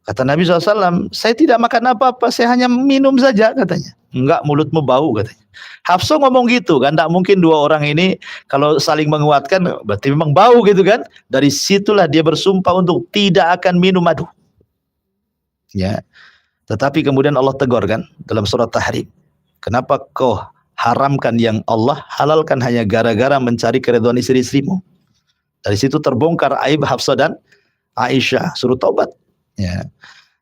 Kata Nabi SAW, saya tidak makan apa-apa, saya hanya minum saja katanya. Enggak, mulutmu bau katanya. Hafsah ngomong gitu kan, tidak mungkin 2 orang ini kalau saling menguatkan, berarti memang bau gitu kan. Dari situlah dia bersumpah untuk tidak akan minum madu. Ya. Tetapi kemudian Allah tegur kan dalam surat Tahrim. Kenapa kau haramkan yang Allah halalkan hanya gara-gara mencari keridhaan istri-istrimu. Dari situ terbongkar aib Hafsah dan Aisyah, suruh taubat. Ya.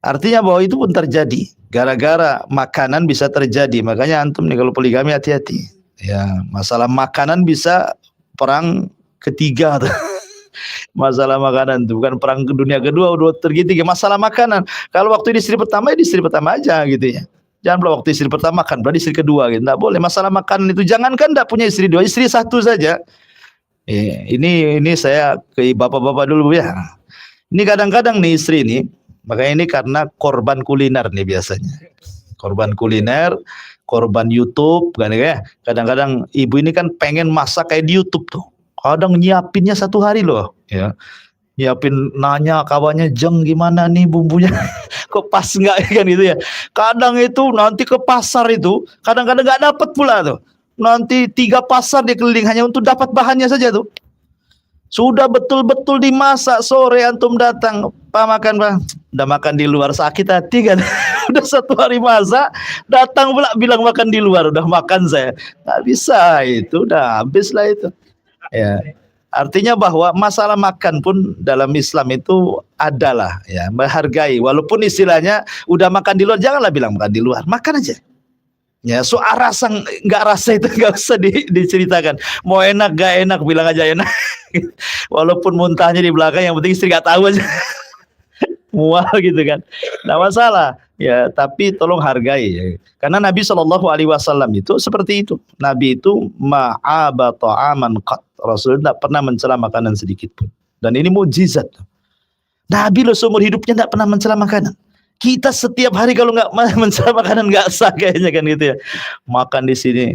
Artinya bahwa itu pun terjadi. Gara-gara makanan bisa terjadi. Makanya antum nih kalau poligami hati-hati. Ya, masalah makanan bisa perang ketiga tuh. Masalah makanan itu bukan perang dunia kedua udah tergiti masalah makanan. Kalau waktu istri pertama ya istri pertama aja gitu ya. Jangan pula waktu istri pertama kan berarti istri kedua gitu. Enggak boleh masalah makanan itu. Jangankan enggak punya istri dua, istri satu saja. Ini saya ke bapak-bapak dulu ya. Ini kadang-kadang nih istri ini, makanya ini karena korban kuliner nih biasanya. Korban kuliner, korban YouTube kan ya. Kadang-kadang ibu ini kan pengen masak kayak di YouTube tuh. Kadang nyiapinnya satu hari loh, ya. Nyiapin nanya kawannya jeng gimana nih bumbunya, kok pas nggak kan gitu ya. Kadang itu nanti ke pasar itu, kadang-kadang nggak dapat pula tuh. Nanti 3 pasar dia keliling hanya untuk dapat bahannya saja tuh. Sudah betul-betul dimasak sore antum datang, Pak makan Pak. Udah makan di luar sakit hati kan. Udah 1 hari masak, datang pula bilang makan di luar, udah makan saya. Nggak bisa itu, udah habis lah itu. Ya, artinya bahwa masalah makan pun dalam Islam itu adalah ya menghargai. Walaupun istilahnya udah makan di luar, janganlah bilang makan di luar, makan aja. Ya, soal rasa nggak rasa itu nggak usah diceritakan. Mau enak gak enak bilang aja enak. Walaupun muntahnya di belakang, yang penting istri nggak tahu aja. Mual gitu kan, nggak masalah. Ya, tapi tolong hargai ya. Karena Nabi Shallallahu Alaihi Wasallam itu seperti itu. Nabi itu ma'aba ta'aman qat. Rasul tidak pernah mencela makanan sedikit pun. Dan ini mukjizat. Nabi loh seumur hidupnya tidak pernah mencela makanan. Kita setiap hari kalau nggak mencela makanan nggak sah kayaknya kan gitu ya. Makan di sini,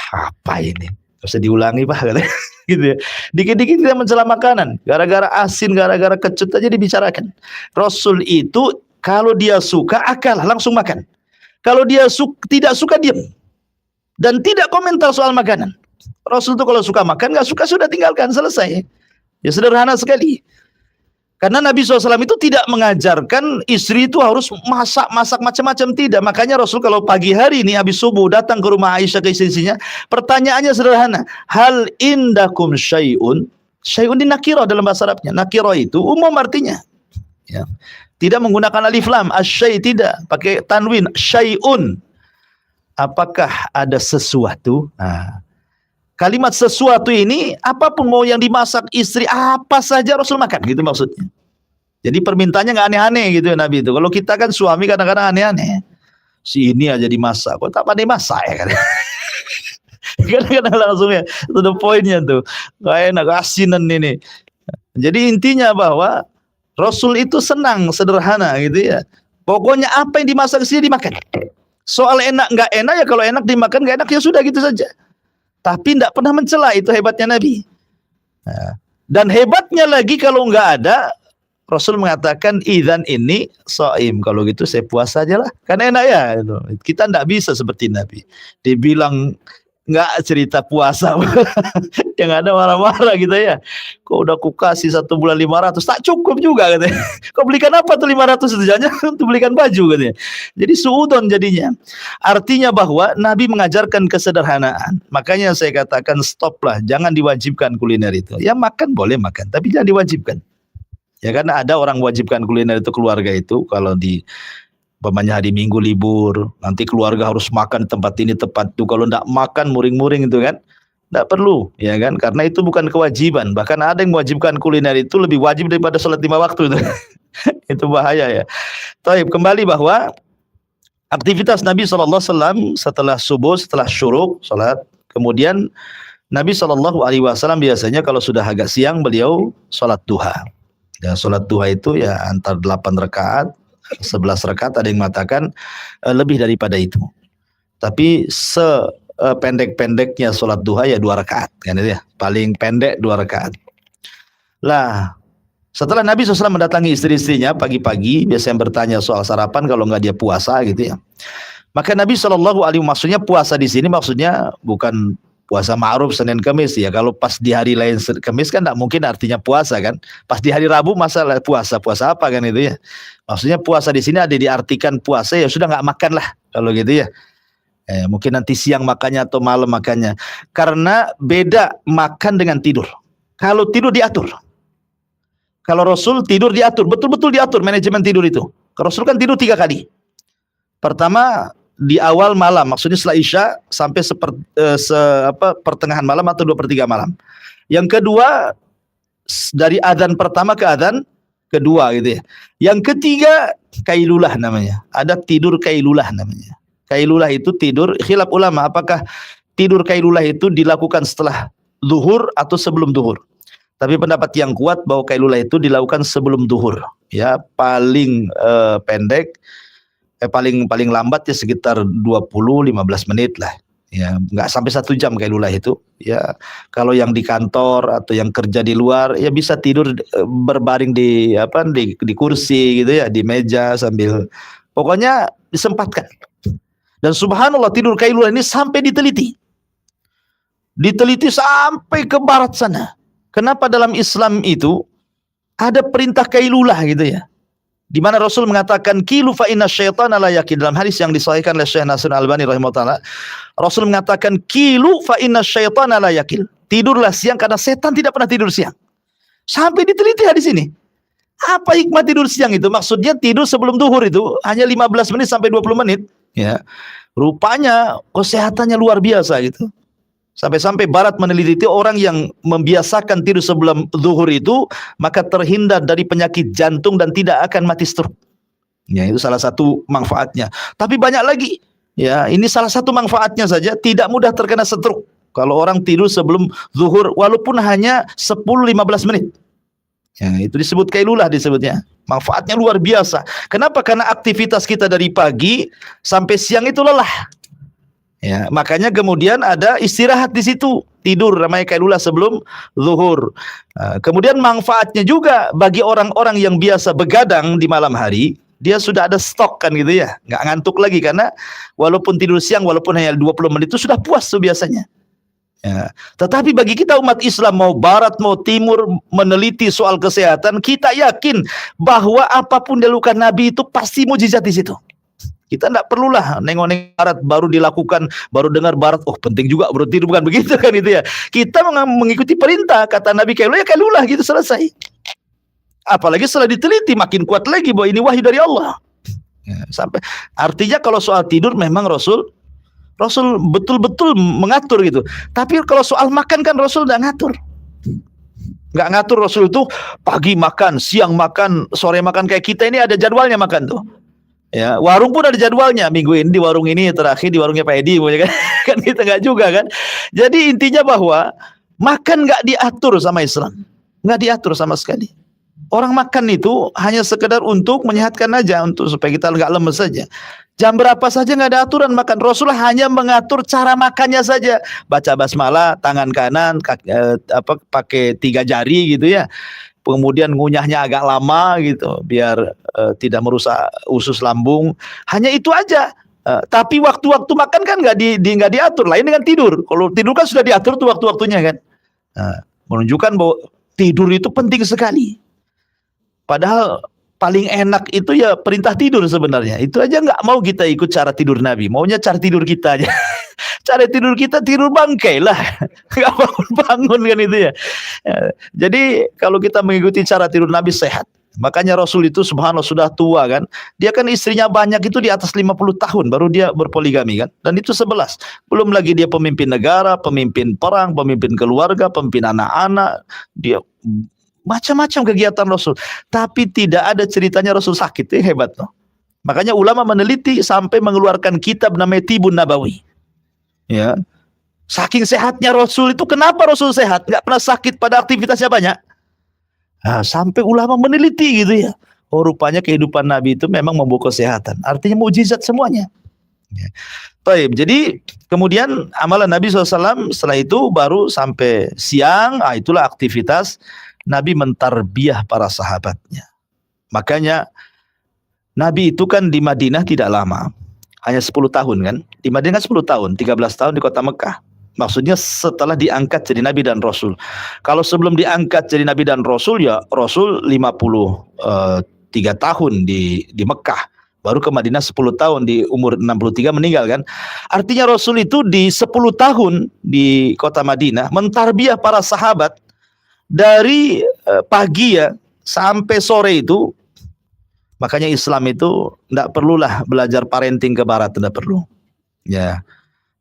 apa ini? Terus diulangi Pak katanya. Gitu ya. Dikit-dikit kita mencela makanan. Gara-gara asin, gara-gara kecut aja dibicarakan. Rasul itu kalau dia suka akal langsung makan. Kalau dia tidak suka diam. Dan tidak komentar soal makanan. Rasul itu kalau suka makan, nggak suka sudah tinggalkan, selesai. Ya sederhana sekali. Karena Nabi SAW itu tidak mengajarkan istri itu harus masak macam-macam, tidak. Makanya Rasul kalau pagi hari ini habis subuh datang ke rumah Aisyah ke istrinya, pertanyaannya sederhana. Hal indakum syai'un? Syai'un di nakirah dalam bahasa Arabnya. Nakirah itu umum artinya. Ya. Tidak menggunakan alif lam, asyai tidak, pakai tanwin, syai'un. Apakah ada sesuatu? Nah, kalimat sesuatu ini apapun mau yang dimasak istri apa saja Rasul makan gitu maksudnya. Jadi permintaannya nggak aneh-aneh gitu ya Nabi itu. Kalau kita kan suami kadang-kadang aneh-aneh. Si ini aja dimasak, kok tak pandai masak ya kan? Kadang-kadang langsung ya, itu the pointnya tuh. Gak enak asinan ini. Jadi intinya bahwa Rasul itu senang sederhana gitu ya. Pokoknya apa yang dimasak sih dimakan. Soal enak nggak enak ya, kalau enak dimakan, nggak enak ya sudah gitu saja. Tapi tidak pernah mencela, itu hebatnya Nabi. Nah, dan hebatnya lagi kalau nggak ada, Rasul mengatakan idzan ini shaim, kalau gitu saya puasa aja lah, kan enak ya. Kita tidak bisa seperti Nabi. Dibilang nggak cerita puasa, yang ada marah-marah gitu ya. Kok udah ku kasih 1 bulan 500, tak cukup juga katanya. Kau belikan apa tuh 500 itu? Jangan untuk belikan baju katanya. Jadi suudon jadinya. Artinya bahwa Nabi mengajarkan kesederhanaan. Makanya saya katakan stoplah, jangan diwajibkan kuliner itu. Ya makan boleh makan, tapi jangan diwajibkan. Ya karena ada orang wajibkan kuliner itu keluarga itu, kalau di umpamanya hari Minggu libur, nanti keluarga harus makan di tempat ini tempat itu. Kalau tidak makan muring-muring itu kan, tidak perlu, ya kan? Karena itu bukan kewajiban. Bahkan ada yang mewajibkan kuliner itu lebih wajib daripada sholat 5 waktu itu. Itu bahaya ya. Taib, kembali bahwa aktivitas Nabi SAW setelah subuh, setelah syuruk, sholat, kemudian Nabi SAW biasanya kalau sudah agak siang beliau sholat duha. Ya, sholat duha itu ya antar 8 rakaat, 11 rakaat, ada yang mengatakan lebih daripada itu. Tapi pendek-pendeknya sholat duha ya 2 rakaat kan itu ya. Paling pendek 2 rakaat. Lah, setelah Nabi SAW mendatangi istri-istrinya pagi-pagi, biasanya bertanya soal sarapan kalau nggak dia puasa gitu ya. Maka Nabi SAW maksudnya puasa di sini maksudnya bukan puasa ma'ruf Senin Kamis ya. Kalau pas di hari lain Kamis kan tidak mungkin artinya puasa kan. Pas di hari Rabu masalah puasa apa kan itu ya. Maksudnya puasa di sini ada diartikan puasa ya sudah nggak makan lah kalau gitu ya. Mungkin nanti siang makannya atau malam makannya. Karena beda makan dengan tidur. Kalau tidur diatur. Kalau Rasul tidur diatur, betul-betul diatur manajemen tidur itu. Kalau Rasul kan tidur 3 kali. Pertama di awal malam, maksudnya setelah Isya sampai pertengahan malam atau 2/3 malam. Yang kedua dari adzan pertama ke adzan kedua gitu ya. Yang ketiga kailulah namanya. Ada tidur kailulah namanya. Kailulah itu tidur, khilaf ulama apakah tidur kailulah itu dilakukan setelah zuhur atau sebelum zuhur. Tapi pendapat yang kuat bahwa kailulah itu dilakukan sebelum zuhur. Ya, paling pendek paling lambat ya sekitar 20-15 menit lah. Ya, nggak sampai 1 jam kailulah itu. Ya, kalau yang di kantor atau yang kerja di luar ya bisa tidur berbaring di kursi gitu ya, di meja sambil pokoknya disempatkan. Dan subhanallah tidur kailulah ini sampai diteliti. Diteliti sampai ke barat sana. Kenapa dalam Islam itu ada perintah kailulah gitu ya. Di mana Rasul mengatakan kilu fa inna syaitana la yakil, dalam hadis yang disahihkan oleh Syekh Nasir Al-Albani rahimahullah. Rasul mengatakan kilu fa inna syaitana la yakil. Tidurlah siang karena setan tidak pernah tidur siang. Sampai diteliti hadis ini. Apa hikmah tidur siang itu? Maksudnya tidur sebelum zuhur itu hanya 15 menit sampai 20 menit. Ya, rupanya kesehatannya luar biasa gitu. Sampai-sampai Barat meneliti orang yang membiasakan tidur sebelum zuhur itu maka terhindar dari penyakit jantung dan tidak akan mati stroke. Ya, itu salah satu manfaatnya. Tapi banyak lagi. Ya, ini salah satu manfaatnya saja, tidak mudah terkena stroke. Kalau orang tidur sebelum zuhur walaupun hanya 10-15 menit. Ya, itu disebut kailulah disebutnya. Manfaatnya luar biasa. Kenapa? Karena aktivitas kita dari pagi sampai siang itu lelah. Ya, makanya kemudian ada istirahat di situ, tidur namanya kailulah sebelum zuhur. Kemudian manfaatnya juga bagi orang-orang yang biasa begadang di malam hari, dia sudah ada stok kan gitu ya, nggak ngantuk lagi karena walaupun tidur siang walaupun hanya 20 menit itu sudah puas tuh biasanya. Ya. Tetapi bagi kita umat Islam mau barat mau timur meneliti soal kesehatan, kita yakin bahwa apapun dilakukan Nabi itu pasti mujizat di situ. Kita tidak perlulah nengok-nengok barat baru dilakukan, baru dengar barat, oh penting juga berarti bukan begitu kan itu ya. Kita mengikuti perintah kata Nabi kailulah ya kailulah gitu selesai. Apalagi setelah diteliti makin kuat lagi bahwa ini wahyu dari Allah. Ya, sampai artinya kalau soal tidur memang Rasul betul-betul mengatur gitu. Tapi kalau soal makan kan Rasul tidak ngatur. Nggak ngatur Rasul itu pagi makan, siang makan, sore makan kayak kita ini ada jadwalnya makan tuh. Ya, warung pun ada jadwalnya. Minggu ini di warung ini, terakhir di warungnya Pak Edi, kan? Kan kita nggak juga kan. Jadi intinya bahwa makan nggak diatur sama Islam, nggak diatur sama sekali. Orang makan itu hanya sekedar untuk menyehatkan aja, untuk supaya kita nggak lemes saja. Jam berapa saja nggak ada aturan makan. Rasulullah hanya mengatur cara makannya saja. Baca basmalah, tangan kanan, pakai 3 jari gitu ya. Kemudian ngunyahnya agak lama gitu, biar tidak merusak usus lambung. Hanya itu aja. Tapi waktu-waktu makan kan nggak diatur. Lain dengan tidur. Kalau tidur kan sudah diatur tuh waktu-waktunya kan. Menunjukkan bahwa tidur itu penting sekali. Padahal paling enak itu ya perintah tidur sebenarnya. Itu aja nggak mau kita ikut cara tidur Nabi. Maunya cara tidur kita aja. Cara tidur kita tidur bangkai lah. Nggak bangun-bangun kan itu ya. Jadi kalau kita mengikuti cara tidur Nabi sehat. Makanya Rasul itu subhanallah sudah tua kan. Dia kan istrinya banyak itu di atas 50 tahun. Baru dia berpoligami kan. Dan itu 11. Belum lagi dia pemimpin negara, pemimpin perang, pemimpin keluarga, pemimpin anak-anak. Dia macam-macam kegiatan Rasul, tapi tidak ada ceritanya Rasul sakit. Itu hebat loh. Makanya ulama meneliti sampai mengeluarkan kitab namanya Tibun Nabawi. Ya, saking sehatnya Rasul itu, kenapa Rasul sehat? Nggak pernah sakit pada aktivitasnya banyak. Sampai ulama meneliti gitu ya. Oh rupanya kehidupan Nabi itu memang membawa kesehatan. Artinya mukjizat semuanya. Ya. Baik, jadi kemudian amalan Nabi SAW setelah itu baru sampai siang. Itulah aktivitas Nabi mentarbiyah para sahabatnya. Makanya Nabi itu kan di Madinah tidak lama. Hanya 10 tahun kan. Di Madinah 10 tahun, 13 tahun di kota Mekah. Maksudnya setelah diangkat jadi Nabi dan Rasul. Kalau sebelum diangkat jadi Nabi dan Rasul ya Rasul 53 tahun di Mekah. Baru ke Madinah 10 tahun, di umur 63 meninggal kan. Artinya Rasul itu di 10 tahun di kota Madinah mentarbiyah para sahabat dari pagi ya sampai sore itu. Makanya Islam itu tidak perlulah belajar parenting ke barat, tidak perlu. Ya.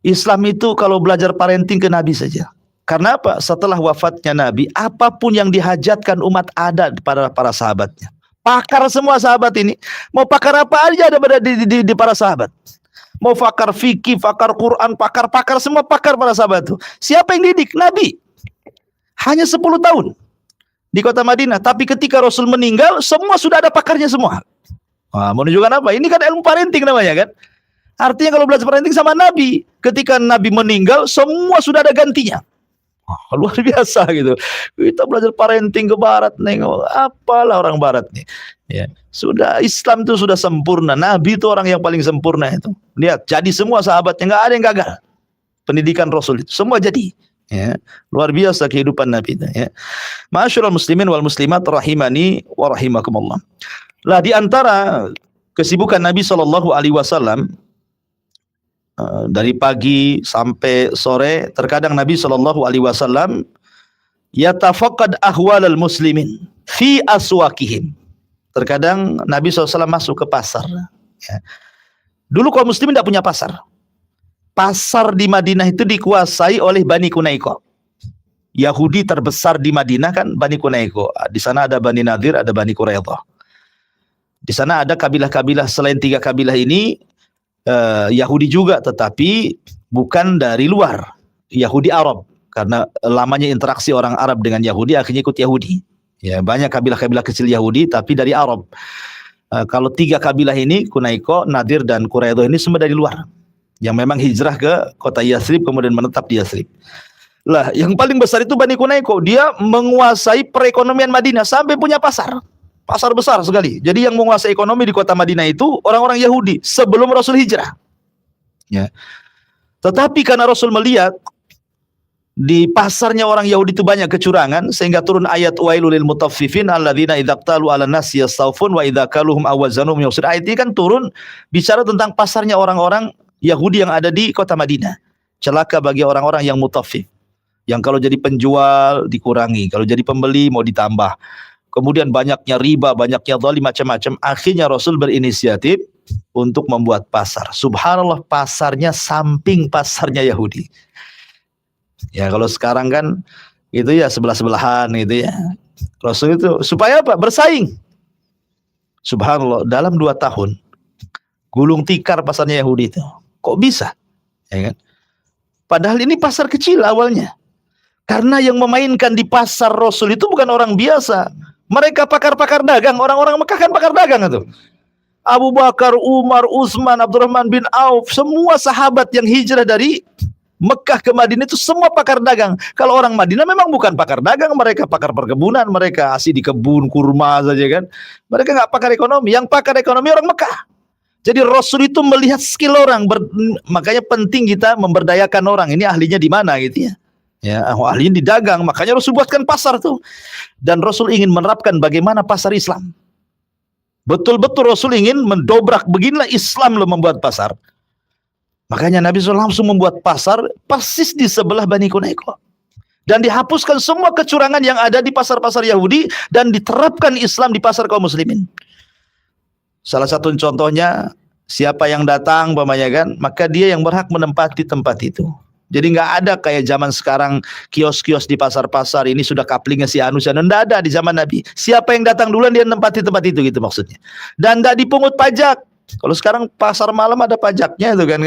Islam itu kalau belajar parenting ke Nabi saja. Karena apa? Setelah wafatnya Nabi, apapun yang dihajatkan umat ada pada para sahabatnya. Pakar semua sahabat ini. Mau pakar apa aja ada pada di para sahabat. Mau pakar fikih, pakar Quran, pakar semua pakar para sahabat itu. Siapa yang didik? Nabi. Hanya 10 tahun di kota Madinah. Tapi ketika Rasul meninggal, semua sudah ada pakarnya semua. Wah, menunjukkan apa? Ini kan ilmu parenting namanya kan. Artinya kalau belajar parenting sama Nabi, ketika Nabi meninggal, semua sudah ada gantinya. Oh, luar biasa gitu. Kita belajar parenting ke barat, nengok apalah orang barat nih. Ya, sudah Islam itu sudah sempurna. Nabi itu orang yang paling sempurna itu. Lihat, jadi semua sahabatnya nggak ada yang gagal. Pendidikan Rasul itu semua jadi. Ya, luar biasa kehidupan Nabi itu. Ya. Ma'asyiral muslimin wal muslimat rahimani wa rahimakumullah. Lah di antara kesibukan Nabi Shallallahu Alaihi Wasallam dari pagi sampai sore, terkadang Nabi Shallallahu Alaihi Wasallam yatafaqad ahwalal muslimin fi aswaqihim. Terkadang Nabi SAW masuk ke pasar. Ya. Dulu kaum muslimin tidak punya pasar. Pasar di Madinah itu dikuasai oleh Bani Qunaiqah. Yahudi terbesar di Madinah kan Bani Qunaiqah. Di sana ada Bani Nadir, ada Bani Quraidah. Di sana ada kabilah-kabilah selain 3 kabilah ini. Yahudi juga, tetapi bukan dari luar, Yahudi Arab, karena lamanya interaksi orang Arab dengan Yahudi akhirnya ikut Yahudi. Ya, banyak kabilah-kabilah kecil Yahudi tapi dari Arab. Kalau 3 kabilah ini, Qunaiqah, Nadir dan Quraidah ini semua dari luar, yang memang hijrah ke kota Yathrib kemudian menetap di Yathrib. Lah, yang paling besar itu Bani Qunaiqah, dia menguasai perekonomian Madinah sampai punya pasar. Pasar besar sekali. Jadi yang menguasai ekonomi di kota Madinah itu orang-orang Yahudi sebelum Rasul hijrah. Ya. Tetapi karena Rasul melihat di pasarnya orang Yahudi itu banyak kecurangan, sehingga turun ayat wailul lil mutaffifin alladzina idza qtalu 'alan nasi yastawfun wa idza kaluhum awazanum yukhsir. Ayat ini kan turun bicara tentang pasarnya orang-orang Yahudi yang ada di kota Madinah. Celaka bagi orang-orang yang mutaffif. Yang kalau jadi penjual dikurangi, kalau jadi pembeli mau ditambah. Kemudian banyaknya riba, banyaknya zalim, macam-macam. Akhirnya Rasul berinisiatif untuk membuat pasar. Subhanallah, pasarnya samping pasarnya Yahudi. Ya kalau sekarang kan itu ya sebelah-sebelahan gitu ya. Rasul itu supaya apa? Bersaing. Subhanallah, dalam 2 tahun gulung tikar pasarnya Yahudi itu. Kok bisa? Ya kan? Padahal ini pasar kecil awalnya. Karena yang memainkan di pasar Rasul itu bukan orang biasa. Mereka pakar-pakar dagang, orang-orang Mekah kan pakar dagang itu. Abu Bakar, Umar, Utsman, Abdurrahman bin Auf, semua sahabat yang hijrah dari Mekah ke Madinah itu semua pakar dagang. Kalau orang Madinah memang bukan pakar dagang, mereka pakar perkebunan, mereka asli di kebun kurma saja kan. Mereka nggak pakar ekonomi, yang pakar ekonomi orang Mekah. Jadi Rasul itu melihat skill orang, makanya penting kita memberdayakan orang. Ini ahlinya di mana gitu ya. Ya, ahlinya di dagang, makanya Rasul buatkan pasar tuh. Dan Rasul ingin menerapkan bagaimana pasar Islam. Betul-betul Rasul ingin mendobrak, beginilah Islam lo membuat pasar. Makanya Nabi SAW langsung membuat pasar persis di sebelah Bani Qunaiqah. Dan dihapuskan semua kecurangan yang ada di pasar-pasar Yahudi dan diterapkan Islam di pasar kaum muslimin. Salah satu contohnya, siapa yang datang umpamanya kan, maka dia yang berhak menempati tempat itu. Jadi nggak ada kayak zaman sekarang kios-kios di pasar-pasar ini sudah kaplingnya si anu, nggak ada di zaman Nabi. Siapa yang datang duluan dia menempati tempat itu gitu maksudnya. Dan nggak dipungut pajak. Kalau sekarang pasar malam ada pajaknya itu kan.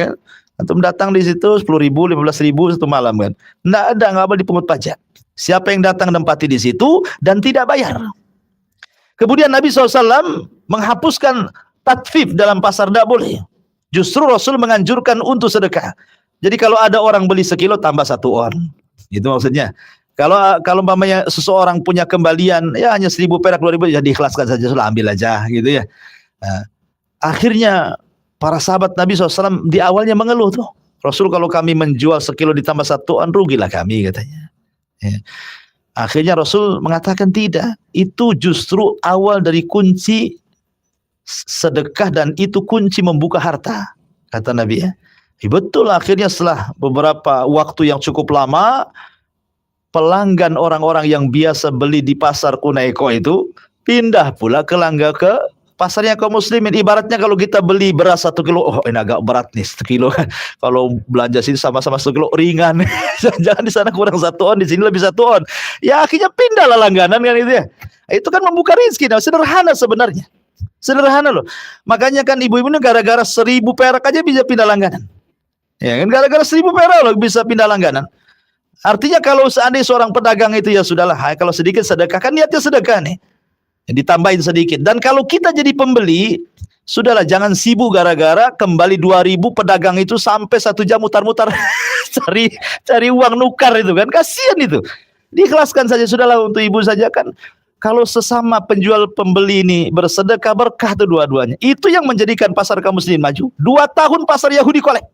Antum datang di situ 10.000, 15.000 satu malam kan. Nggak boleh dipungut pajak. Siapa yang datang menempati di situ dan tidak bayar. Kemudian Nabi SAW menghapuskan tatfif dalam pasar, tidak boleh. Justru Rasul menganjurkan untuk sedekah. Jadi kalau ada orang beli sekilo tambah 1 on, itu maksudnya. Kalau umpamanya seseorang punya kembalian ya hanya 1.000 perak 2.000 ya diikhlaskan saja, sudah ambil aja gitu ya. Nah, akhirnya para sahabat Nabi SAW di awalnya mengeluh tuh, Rasul kalau kami menjual sekilo ditambah 1 on rugilah kami katanya. Ya. Akhirnya Rasul mengatakan tidak, itu justru awal dari kunci sedekah dan itu kunci membuka harta, kata Nabi ya. Betul, akhirnya setelah beberapa waktu yang cukup lama, pelanggan orang-orang yang biasa beli di pasar Kunaiko itu pindah pula ke pasarnya kaum muslimin. Ibaratnya kalau kita beli beras 1 kilo, oh ini agak berat nih 1 kilo. Kalau belanja sini sama-sama 1 kilo ringan. Jangan di sana kurang 1 on, di sini lebih 1 on. Ya akhirnya pindahlah langganan kan itu ya. Itu kan membuka rezeki. Nah, sederhana sebenarnya. Sederhana loh. Makanya kan ibu-ibu ini gara-gara 1.000 perak aja bisa pindah langganan. Ya kan, gara-gara 1.000 perak loh bisa pindah langganan. Artinya kalau seandainya seorang pedagang itu ya sudahlah, kalau sedikit sedekah, kan niatnya sedekah nih. Ditambahin sedikit. Dan kalau kita jadi pembeli, sudahlah jangan sibuk gara-gara kembali 2.000 pedagang itu sampai 1 jam mutar-mutar cari uang nukar itu kan. Kasihan itu. Diikhlaskan saja, sudahlah untuk ibu saja kan. Kalau sesama penjual pembeli ini bersedekah, berkah tuh dua-duanya. Itu yang menjadikan pasar kaum muslimin maju. 2 tahun pasar Yahudi kolek.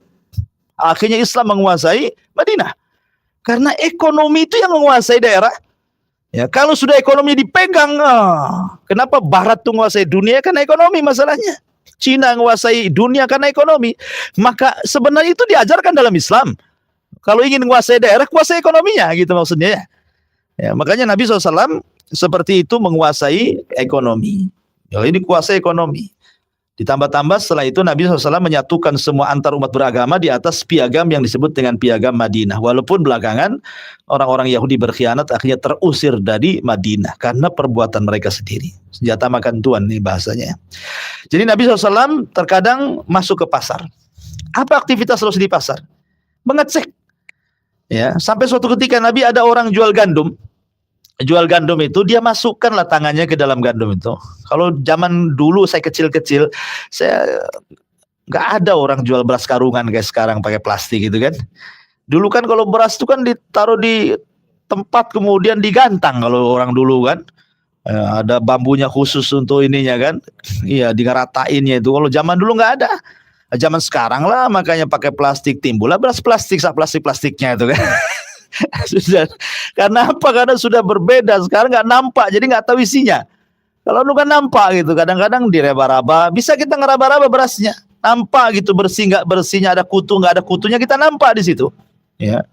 Akhirnya Islam menguasai Madinah. Karena ekonomi itu yang menguasai daerah. Ya, kalau sudah ekonomi dipegang, kenapa Barat tuh menguasai dunia? Karena ekonomi masalahnya. Cina menguasai dunia karena ekonomi. Maka sebenarnya itu diajarkan dalam Islam. Kalau ingin menguasai daerah, kuasai ekonominya, gitu maksudnya ya. Ya, makanya Nabi SAW seperti itu menguasai ekonomi. Ya, ini kuasai ekonomi. Ditambah-tambah setelah itu Nabi SAW menyatukan semua antar umat beragama di atas piagam yang disebut dengan piagam Madinah. Walaupun belakangan orang-orang Yahudi berkhianat akhirnya terusir dari Madinah karena perbuatan mereka sendiri. Senjata makan tuan nih bahasanya. Jadi Nabi SAW terkadang masuk ke pasar. Apa aktivitas terus di pasar? Mengecek. Ya, sampai suatu ketika Nabi ada orang jual gandum. Jual gandum itu dia masukkanlah tangannya ke dalam gandum itu. Kalau zaman dulu saya kecil-kecil, saya nggak ada orang jual beras karungan kayak sekarang pakai plastik gitu kan. Dulu kan kalau beras itu kan ditaruh di tempat kemudian digantang kalau orang dulu kan. Ada bambunya khusus untuk ininya kan. Iya, digeratainnya itu. Kalau zaman dulu nggak ada. Zaman sekarang lah makanya pakai plastik, timbullah beras plastik, plastiknya itu kan. Sudah. Karena apa? Karena sudah berbeda. Sekarang nggak nampak, jadi nggak tahu isinya. Kalau dulu kan nampak gitu. Kadang-kadang diraba-raba. Bisa kita ngeraba-raba berasnya. Nampak gitu, bersih nggak bersihnya, ada kutu nggak ada kutunya, kita nampak di situ. Ya.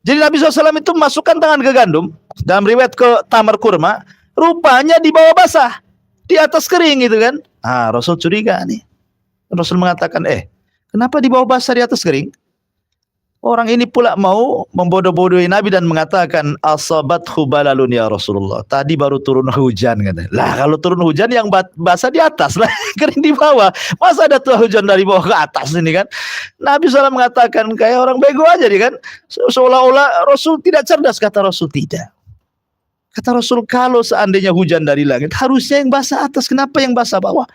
Jadi Nabi SAW itu masukkan tangan ke gandum. Dalam riwayat ke tamar kurma, rupanya di bawah basah, di atas kering gitu kan. Rasul curiga nih. Rasul mengatakan, kenapa di bawah basah di atas kering? Orang ini pula mau membodoh-bodohi Nabi dan mengatakan asabathu balalun ya Rasulullah. Tadi baru turun hujan katanya. Lah kalau turun hujan yang basah di atas lah, kering di bawah. Masa ada tuh hujan dari bawah ke atas ini kan? Nabi SAW mengatakan kayak orang bego aja dia kan. Seolah-olah Rasul tidak cerdas. Kata Rasul tidak. Kata Rasul kalau seandainya hujan dari langit harusnya yang basah atas. Kenapa yang basah bawah?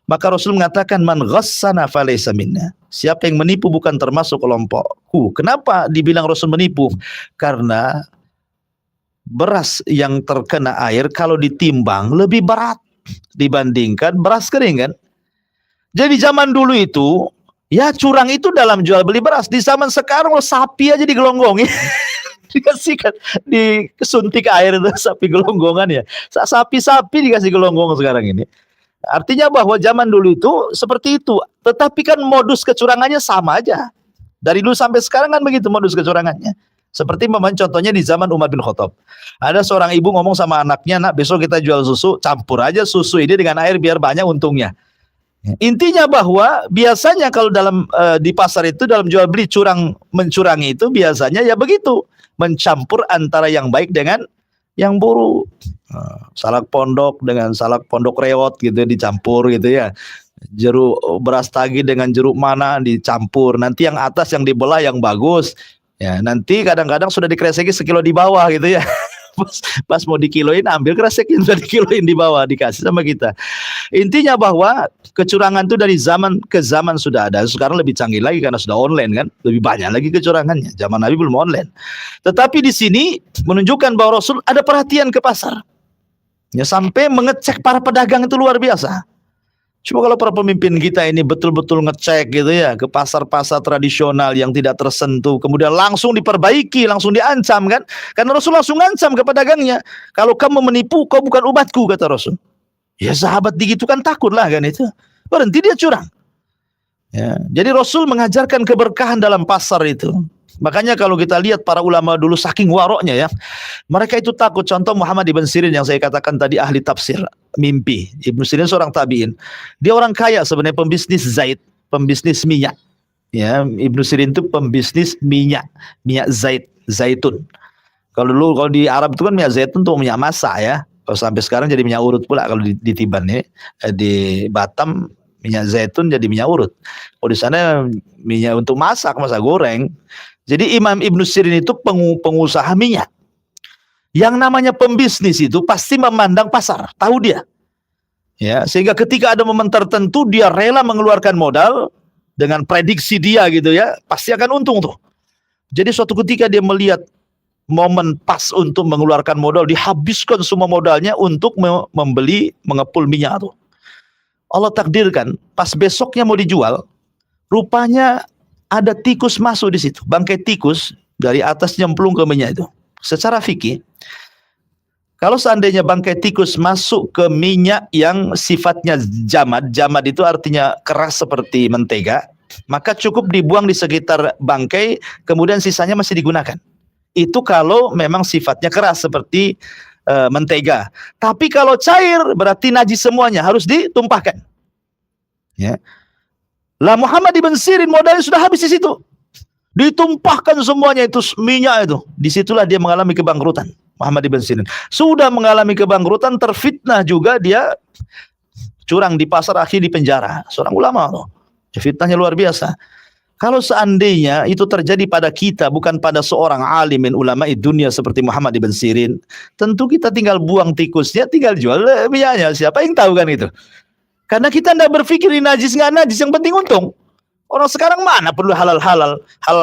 Maka Rasul mengatakan man ghassana falaysa minna. Siapa yang menipu bukan termasuk kelompokku. Kenapa dibilang Rasul menipu? Karena beras yang terkena air kalau ditimbang lebih berat dibandingkan beras kering kan. Jadi zaman dulu itu ya curang itu dalam jual beli beras. Di zaman sekarang sapi aja digelonggongin. Dikasihkan, disuntik air itu sapi gelonggongan ya. Sapi-sapi dikasih gelonggong sekarang ini. Artinya bahwa zaman dulu itu seperti itu. Tetapi kan modus kecurangannya sama aja. Dari dulu sampai sekarang kan begitu modus kecurangannya. Seperti contohnya di zaman Umar bin Khattab. Ada seorang ibu ngomong sama anaknya, nak besok kita jual susu, campur aja susu ini dengan air biar banyak untungnya. Intinya bahwa biasanya kalau dalam di pasar itu dalam jual beli mencurangi itu biasanya ya begitu. Mencampur antara yang baik dengan yang buruk. Salak pondok dengan salak pondok rewot gitu dicampur gitu ya. Jeruk beras tagi dengan jeruk mana dicampur. Nanti yang atas yang dibelah yang bagus. Ya, nanti kadang-kadang sudah dikreseki sekilo di bawah gitu ya. Pas mau dikiloin ambil kresekin sudah dikiloin di bawah dikasih sama kita. Intinya bahwa kecurangan itu dari zaman ke zaman sudah ada. Sekarang lebih canggih lagi karena sudah online kan. Lebih banyak lagi kecurangannya. Zaman Nabi belum online. Tetapi di sini menunjukkan bahwa Rasul ada perhatian ke pasar. Ya, sampai mengecek para pedagang itu luar biasa. Cuma kalau para pemimpin kita ini betul-betul ngecek gitu ya ke pasar-pasar tradisional yang tidak tersentuh, kemudian langsung diperbaiki, langsung diancam kan? Karena Rasul langsung ngancam ke pedagangnya. Kalau kamu menipu, kau bukan umatku, kata Rasul. Ya sahabat digitukan takutlah kan itu. Berhenti dia curang. Ya, jadi Rasul mengajarkan keberkahan dalam pasar itu. Makanya kalau kita lihat para ulama dulu saking waroknya ya, mereka itu takut. Contoh Muhammad ibn Sirin yang saya katakan tadi ahli tafsir mimpi. Ibnu Sirin seorang tabi'in. Dia orang kaya sebenarnya, pembisnis zait, pembisnis minyak. Ya, Ibnu Sirin itu pembisnis minyak zaitun. Kalau dulu kalau di Arab itu kan minyak zaitun tuh minyak masak ya. Kalau sampai sekarang jadi minyak urut pula kalau di Tiban nih, di Batam minyak zaitun jadi minyak urut. Kalau di sana minyak untuk masak goreng. Jadi Imam Ibnu Sirin itu pengusaha minyak. Yang namanya pembisnis itu pasti memandang pasar, tahu dia. Ya, sehingga ketika ada momen tertentu dia rela mengeluarkan modal dengan prediksi dia gitu ya, pasti akan untung tuh. Jadi suatu ketika dia melihat momen pas untuk mengeluarkan modal, dihabiskan semua modalnya untuk membeli mengepul minyak tuh. Allah takdirkan pas besoknya mau dijual, rupanya ada tikus masuk di situ, bangkai tikus dari atas nyemplung ke minyak itu. Secara fikih, kalau seandainya bangkai tikus masuk ke minyak yang sifatnya jamad itu artinya keras seperti mentega, maka cukup dibuang di sekitar bangkai, kemudian sisanya masih digunakan. Itu kalau memang sifatnya keras seperti mentega. Tapi kalau cair berarti najis semuanya, harus ditumpahkan. Ya. Lah Muhammad ibn Sirin modalnya sudah habis di situ. Ditumpahkan semuanya itu minyak itu. Disitulah dia mengalami kebangkrutan. Muhammad ibn Sirin sudah mengalami kebangkrutan, terfitnah juga, dia curang di pasar, akhir di penjara. Seorang ulama tuh. Fitnahnya luar biasa. Kalau seandainya itu terjadi pada kita, bukan pada seorang alimin ulama dunia seperti Muhammad ibn Sirin, tentu kita tinggal buang tikusnya, tinggal jual minyaknya. Siapa yang tahu kan itu? Karena kita tidak berpikir ini najis nggak najis, yang penting untung. Orang sekarang mana perlu halal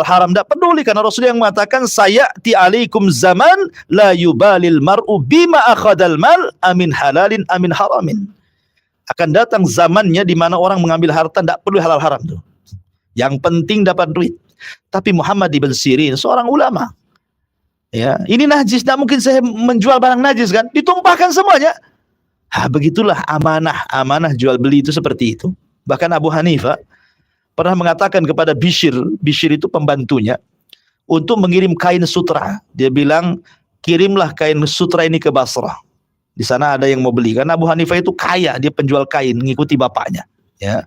haram tidak peduli, karena Rasul yang mengatakan sayati alaikum zaman la yubalil mar'u bima akhadal mal amin halalin amin haramin. Akan datang zamannya di mana orang mengambil harta tidak perlu halal haram tuh. Yang penting dapat duit. Tapi Muhammad ibn Sirin seorang ulama. Ya, ini najis, tidak mungkin saya menjual barang najis kan? Ditumpahkan semuanya. Begitulah amanah jual beli itu seperti itu. Bahkan Abu Hanifah pernah mengatakan kepada Bishr itu pembantunya, untuk mengirim kain sutra. Dia bilang, kirimlah kain sutra ini ke Basrah. Di sana ada yang mau beli. Karena Abu Hanifah itu kaya, dia penjual kain, ngikuti bapaknya. Ya,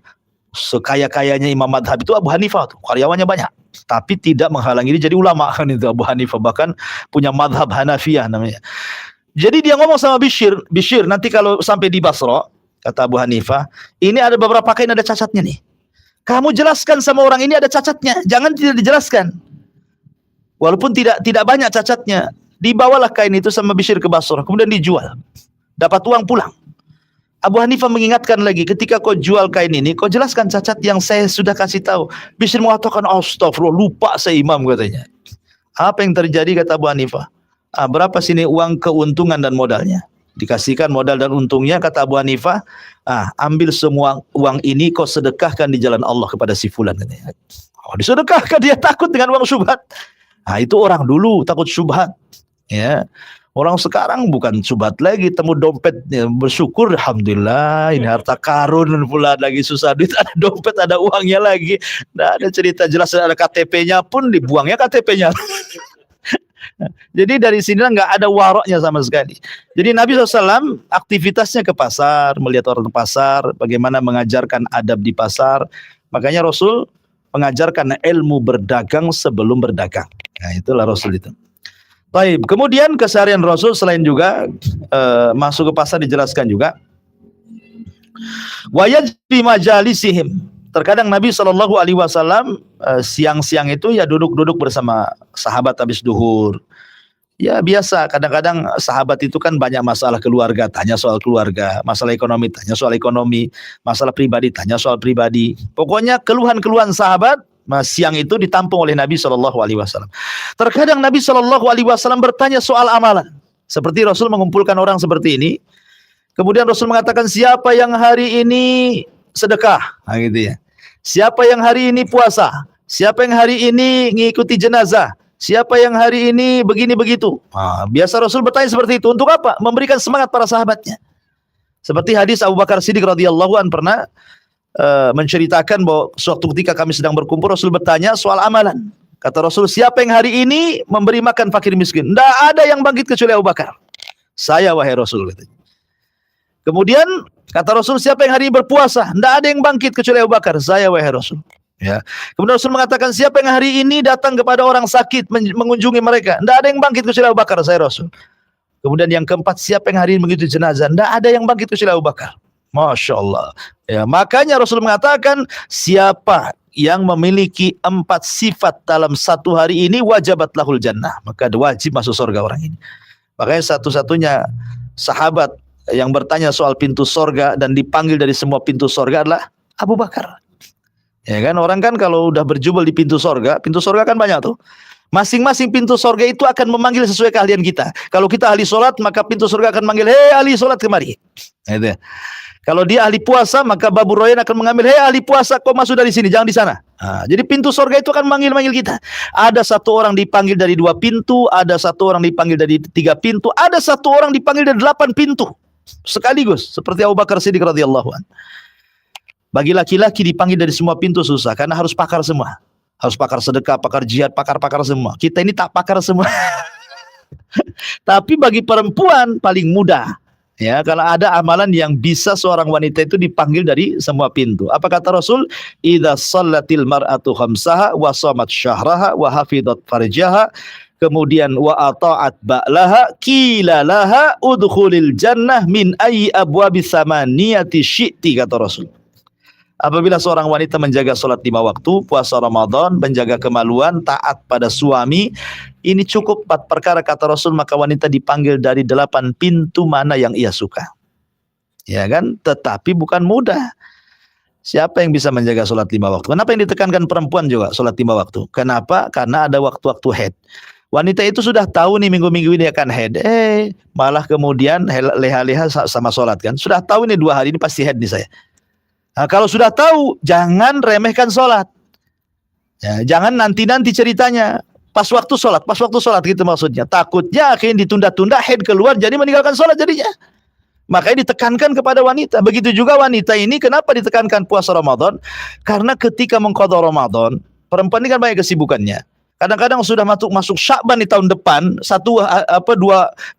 sekaya-kayanya Imam Madhab itu Abu Hanifah tuh, karyawannya banyak. Tapi tidak menghalangi dia jadi ulama kan itu Abu Hanifah, bahkan punya madhab Hanafiyah namanya. Jadi dia ngomong sama Bishr, nanti kalau sampai di Basra, kata Abu Hanifah, ini ada beberapa kain ada cacatnya nih. Kamu jelaskan sama orang ini ada cacatnya, jangan tidak dijelaskan. Walaupun tidak banyak cacatnya, dibawalah kain itu sama Bishr ke Basra, kemudian dijual, dapat uang pulang. Abu Hanifah mengingatkan lagi, ketika kau jual kain ini, kau jelaskan cacat yang saya sudah kasih tahu. Bishr mengatakan, astagfirullah, lupa saya imam katanya. Apa yang terjadi kata Abu Hanifah? Berapa sini uang keuntungan dan modalnya? Dikasihkan modal dan untungnya, kata Abu Hanifah, ambil semua uang ini kau sedekahkan di jalan Allah kepada si fulan katanya. Disedekahkan, dia takut dengan uang syubhat. Itu orang dulu takut syubhat. Ya. Orang sekarang bukan syubhat lagi, temu dompet, ya, bersyukur alhamdulillah ini harta karun pula, lagi susah duit, ada dompet, ada uangnya lagi. Nah, ada cerita jelas, ada KTP-nya pun dibuangnya KTP-nya. Jadi dari sinilah nggak ada waroknya sama sekali. Jadi Nabi SAW aktivitasnya ke pasar, melihat orang ke pasar, bagaimana mengajarkan adab di pasar. Makanya Rasul mengajarkan ilmu berdagang sebelum berdagang. Nah, itulah Rasul itu. Baik, kemudian keseharian Rasul selain juga masuk ke pasar dijelaskan juga. Wa yajbi majalisihim. Terkadang Nabi SAW siang-siang itu ya duduk-duduk bersama sahabat habis duhur. Ya biasa, kadang-kadang sahabat itu kan banyak masalah keluarga, tanya soal keluarga, masalah ekonomi, tanya soal ekonomi, masalah pribadi, tanya soal pribadi. Pokoknya keluhan-keluhan sahabat siang itu ditampung oleh Nabi SAW. Terkadang Nabi SAW bertanya soal amalan. Seperti Rasul mengumpulkan orang seperti ini. Kemudian Rasul mengatakan, siapa yang hari ini sedekah? Nah, gitu ya. Siapa yang hari ini puasa? Siapa yang hari ini ngikuti jenazah? Siapa yang hari ini begini begitu? Biasa Rasul bertanya seperti itu. Untuk apa? Memberikan semangat para sahabatnya. Seperti hadis Abu Bakar Siddiq radhiyallahu an pernah menceritakan bahwa suatu ketika kami sedang berkumpul, Rasul bertanya soal amalan. Kata Rasul, siapa yang hari ini memberi makan fakir miskin? Tidak ada yang bangkit kecuali Abu Bakar. Saya wahai Rasul. Kemudian kata Rasul, siapa yang hari ini berpuasa? Tidak ada yang bangkit kecuali Abu Bakar. Saya wahai Rasul. Ya. Kemudian Rasul mengatakan, siapa yang hari ini datang kepada orang sakit mengunjungi mereka? Tidak ada yang bangkit kecuali Abu Bakar. Saya Rasul. Kemudian yang keempat, siapa yang hari ini mengikuti jenazah? Tidak ada yang bangkit kecuali Abu Bakar. Masya Allah. Ya, makanya Rasul mengatakan, siapa yang memiliki 4 sifat dalam satu hari ini, wajabat lahul jannah. Maka wajib masuk surga orang ini. Makanya satu-satunya sahabat yang bertanya soal pintu surga dan dipanggil dari semua pintu surga adalah Abu Bakar. Ya kan, orang kan kalau udah berjubel di pintu surga kan banyak tuh. Masing-masing pintu surga itu akan memanggil sesuai keahlian kita. Kalau kita ahli sholat, maka pintu surga akan manggil, hei ahli sholat kemari. Gitu. Kalau dia ahli puasa, maka Babu Royan akan mengambil, hei ahli puasa, kau masuk dari sini, jangan di sana. Nah, jadi pintu surga itu akan manggil kita. Ada satu orang dipanggil dari 2 pintu, ada satu orang dipanggil dari 3 pintu, ada satu orang dipanggil dari 8 pintu sekaligus, seperti Abu Bakar Siddiq radhiyallahu anhu. Bagi laki-laki dipanggil dari semua pintu susah, karena harus pakar semua. Harus pakar sedekah, pakar jihad, pakar-pakar semua. Kita ini tak pakar semua. Tapi bagi perempuan paling mudah. Ya, kalau ada amalan yang bisa seorang wanita itu dipanggil dari semua pintu. Apa kata Rasul? Idza shallatil mar'atu khamsaha wa shamat syahraha wa hafizat farjaha, kemudian wa ata'at ba'laha qila laha udkhulil jannah min ayyi abwabis samaniyati syi'ti, kata Rasul. Apabila seorang wanita menjaga sholat 5 waktu, puasa Ramadan, menjaga kemaluan, taat pada suami, ini cukup 4 perkara kata Rasul, maka wanita dipanggil dari 8 pintu mana yang ia suka. Ya kan? Tetapi bukan mudah. Siapa yang bisa menjaga sholat 5 waktu? Kenapa yang ditekankan perempuan juga sholat 5 waktu? Kenapa? Karena ada waktu-waktu haid. Wanita itu sudah tahu nih minggu-minggu ini akan haid. Malah kemudian leha-leha sama sholat kan. Sudah tahu ini 2 hari ini pasti haid nih saya. Nah, kalau sudah tahu, jangan remehkan sholat. Ya, jangan nanti-nanti ceritanya. Pas waktu sholat gitu maksudnya. Takutnya akhirnya ditunda-tunda, haid keluar, jadi meninggalkan sholat jadinya. Makanya ditekankan kepada wanita. Begitu juga wanita ini, kenapa ditekankan puasa Ramadan? Karena ketika mengqadha Ramadan, perempuan ini kan banyak kesibukannya. Kadang-kadang sudah masuk Sya'ban di tahun depan, 2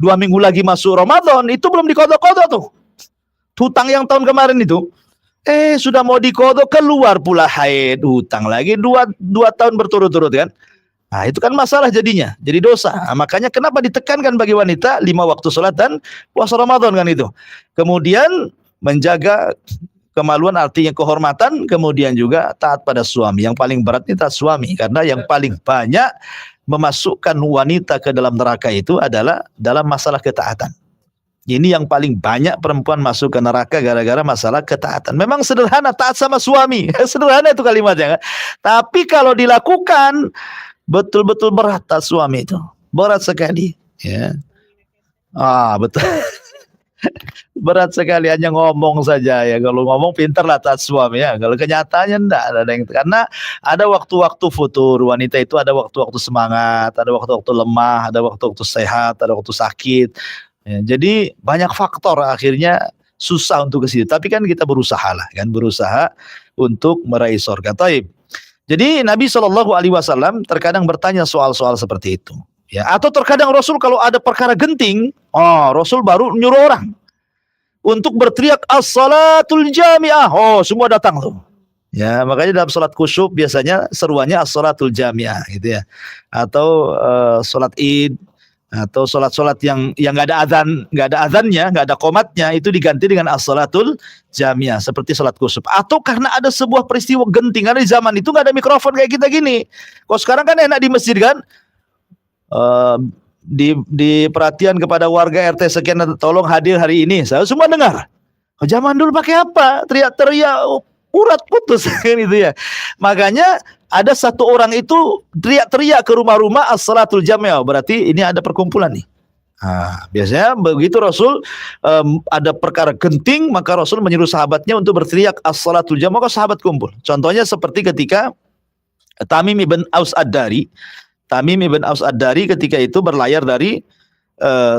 minggu lagi masuk Ramadan, itu belum diqadha-qadha tuh. Hutang yang tahun kemarin itu. Sudah mau diqadha, keluar pula haid, hutang lagi 2 tahun berturut-turut kan. Nah, itu kan masalah jadinya, jadi dosa. Nah, makanya kenapa ditekankan bagi wanita 5 waktu sholat dan puasa Ramadan kan itu. Kemudian menjaga kemaluan artinya kehormatan, kemudian juga taat pada suami. Yang paling berat ini taat suami, karena yang paling banyak memasukkan wanita ke dalam neraka itu adalah dalam masalah ketaatan. Ini yang paling banyak perempuan masuk ke neraka gara-gara masalah ketaatan. Memang sederhana taat sama suami. Sederhana itu kalimatnya kan. Tapi kalau dilakukan betul-betul berat taat suami itu. Berat sekali, ya. Betul. Berat sekali, hanya ngomong saja ya. Kalau ngomong pintarlah taat suami ya. Kalau kenyataannya enggak ada yang, karena ada waktu-waktu futur wanita itu, ada waktu-waktu semangat, ada waktu-waktu lemah, ada waktu-waktu sehat, ada waktu sakit. Ya, jadi banyak faktor akhirnya susah untuk ke situ. Tapi kan kita berusaha lah kan, berusaha untuk meraih surga. Taib. Jadi Nabi SAW terkadang bertanya soal-soal seperti itu. Ya, atau terkadang Rasul kalau ada perkara genting, Rasul baru nyuruh orang untuk berteriak as-salatul jami'ah. Semua datang tuh. Ya, makanya dalam salat khusyuk biasanya seruannya as-salatul jami'ah gitu ya. Atau salat Id, atau sholat-sholat yang nggak ada azannya, nggak ada qomatnya, itu diganti dengan as-salatul jamiah seperti sholat kusuf. Atau karena ada sebuah peristiwa genting, karena di zaman itu nggak ada mikrofon kayak kita gini. Kalau sekarang kan enak di masjid kan, di perhatian kepada warga RT sekian, tolong hadir hari ini, saya semua dengar. Zaman dulu pakai apa? Teriak-teriak, urat putus kan itu ya. Makanya ada satu orang itu teriak-teriak ke rumah-rumah as-salatul jami'ah, berarti ini ada perkumpulan nih. Biasanya begitu Rasul ada perkara genting, maka Rasul menyuruh sahabatnya untuk berteriak as-salatul jami'ah, maka sahabat kumpul. Contohnya seperti ketika Tamim ibn Aus Ad-Dari ketika itu berlayar dari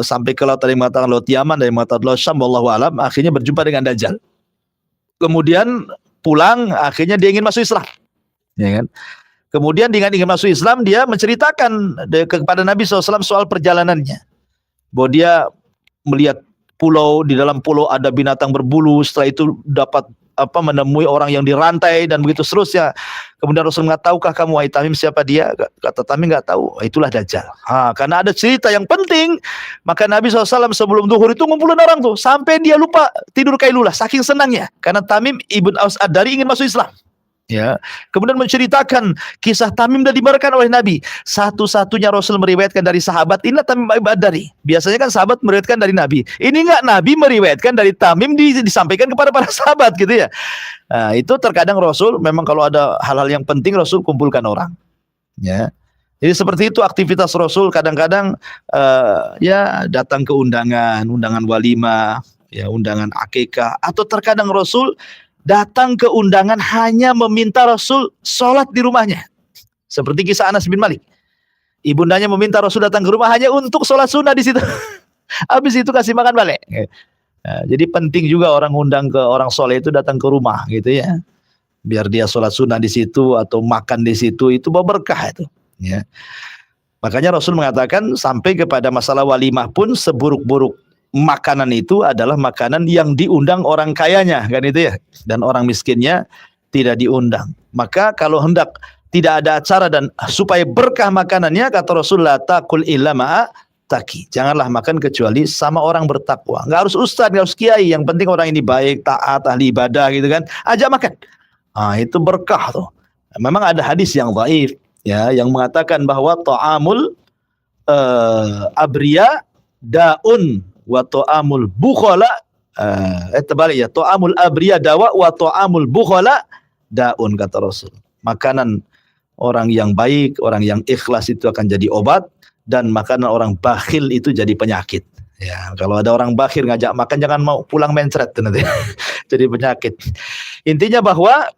sampai ke laut, ada yang mengatakan laut Yaman, ada yang mengatakan laut Syam, wallahu alam. Akhirnya berjumpa dengan Dajjal. Kemudian pulang, akhirnya dia ingin masuk Islam, ya kan? Kemudian dengan ingin masuk Islam, dia menceritakan kepada Nabi SAW soal perjalanannya, bahwa dia melihat pulau, di dalam pulau ada binatang berbulu, setelah itu dapat menemui orang yang dirantai dan begitu seterusnya. Kemudian Rasul mengatakan, tahukah kamu wahai Tamim siapa dia? Kata Tamim, nggak tahu. Itulah Dajjal. Karena ada cerita yang penting, maka Nabi SAW sebelum zuhur itu ngumpulin orang tuh sampai dia lupa tidur kailulah saking senangnya karena Tamim ibn Aus Ad-Dari ingin masuk Islam. Ya, kemudian menceritakan kisah Tamim dan dibenarkan oleh Nabi. Satu-satunya Rasul meriwayatkan dari sahabat, inilah Tamim Ad-Dari. Biasanya kan sahabat meriwayatkan dari Nabi. Ini enggak, Nabi meriwayatkan dari Tamim, disampaikan kepada para sahabat gitu ya. Nah, itu terkadang Rasul memang kalau ada hal-hal yang penting Rasul kumpulkan orang. Ya. Jadi seperti itu aktivitas Rasul, kadang-kadang ya datang ke undangan walimah, ya undangan akikah, atau terkadang Rasul datang ke undangan hanya meminta Rasul sholat di rumahnya. Seperti kisah Anas bin Malik. Ibundanya meminta Rasul datang ke rumah hanya untuk sholat sunnah di situ. Habis itu kasih makan balik. Nah, jadi penting juga orang undang ke orang soleh itu datang ke rumah gitu ya. Biar dia sholat sunnah di situ atau makan di situ, itu bawa berkah itu. Ya. Makanya Rasul mengatakan sampai kepada masalah walimah pun seburuk-buruk makanan itu adalah makanan yang diundang orang kayanya, kan itu ya, dan orang miskinnya tidak diundang. Maka kalau hendak tidak ada acara dan supaya berkah makanannya, kata Rasulullah, takul illa ma'a taki, janganlah makan kecuali sama orang bertakwa. Nggak harus ustaz, nggak harus kiai, yang penting orang ini baik, taat, ahli ibadah gitu kan, ajak makan. Itu berkah tuh. Memang ada hadis yang dhaif ya, yang mengatakan bahwa ta'amul abriya daun wa ta'amul bukhala, terbalik ya, ta'amul abriya dawa wa ta'amul bukhala daun, kata Rasul. Makanan orang yang baik, orang yang ikhlas itu akan jadi obat, dan makanan orang bakhil itu jadi penyakit. Ya, kalau ada orang bakhil ngajak makan, jangan mau pulang mencret nanti. Jadi penyakit. Intinya bahwa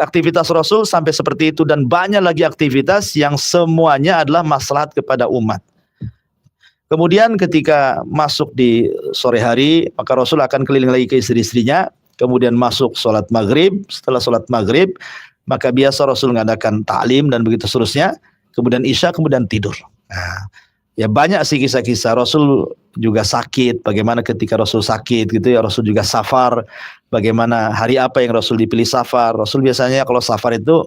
aktivitas Rasul sampai seperti itu, dan banyak lagi aktivitas yang semuanya adalah maslahat kepada umat. Kemudian ketika masuk di sore hari, maka Rasul akan keliling lagi ke istri-istrinya, kemudian masuk sholat maghrib. Setelah sholat maghrib, maka biasa Rasul mengadakan ta'lim dan begitu seterusnya, kemudian isya, kemudian tidur. Nah, ya banyak sih kisah-kisah. Rasul juga sakit, bagaimana ketika Rasul sakit gitu ya, Rasul juga safar, bagaimana hari apa yang Rasul dipilih safar. Rasul biasanya kalau safar itu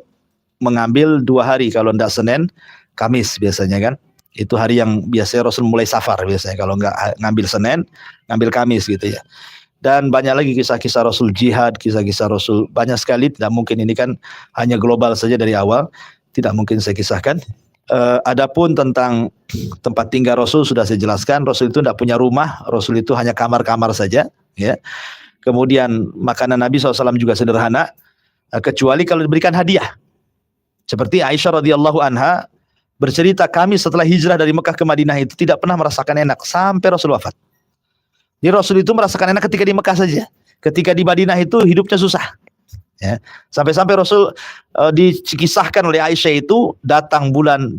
mengambil 2 hari, kalau tidak Senin, Kamis biasanya kan. Itu hari yang biasanya Rasul mulai safar biasanya, kalau nggak ngambil Senin, ngambil Kamis gitu ya. Dan banyak lagi kisah-kisah Rasul jihad, kisah-kisah Rasul banyak sekali, tidak mungkin, ini kan hanya global saja dari awal, tidak mungkin saya kisahkan. Adapun tentang tempat tinggal Rasul sudah saya jelaskan. Rasul itu tidak punya rumah, Rasul itu hanya kamar-kamar saja ya. Kemudian makanan Nabi SAW juga sederhana, kecuali kalau diberikan hadiah. Seperti Aisyah radhiyallahu anha bercerita, kami setelah hijrah dari Mekah ke Madinah itu tidak pernah merasakan enak sampai Rasul wafat. Jadi Rasul itu merasakan enak ketika di Mekah saja. Ketika di Madinah itu hidupnya susah. Ya. Sampai-sampai Rasul dikisahkan oleh Aisyah itu datang bulan,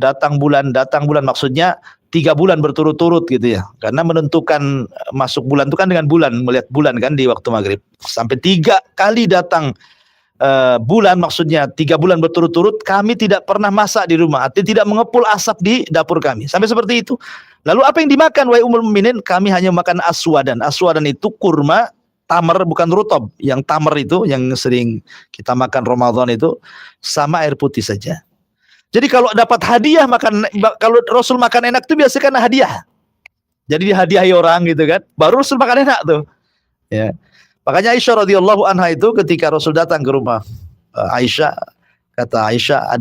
maksudnya 3 bulan berturut-turut gitu ya. Karena menentukan masuk bulan itu kan dengan bulan, melihat bulan kan di waktu maghrib. Sampai 3 kali datang bulan, maksudnya 3 bulan berturut-turut kami tidak pernah masak di rumah, artinya tidak mengepul asap di dapur kami. Sampai seperti itu. Lalu apa yang dimakan wahai Ummul Mukminin? Kami hanya makan aswadan. Aswadan itu kurma tamar, bukan rutob. Yang tamar itu yang sering kita makan Ramadan itu sama air putih saja. Jadi kalau dapat hadiah makan, kalau Rasul makan enak itu biasanya karena hadiah. Jadi dihadiahi orang gitu kan, baru Rasul makan enak tuh. Ya. Makanya Aisyah radhiyallahu anha itu ketika Rasul datang ke rumah Aisyah, kata Aisyah,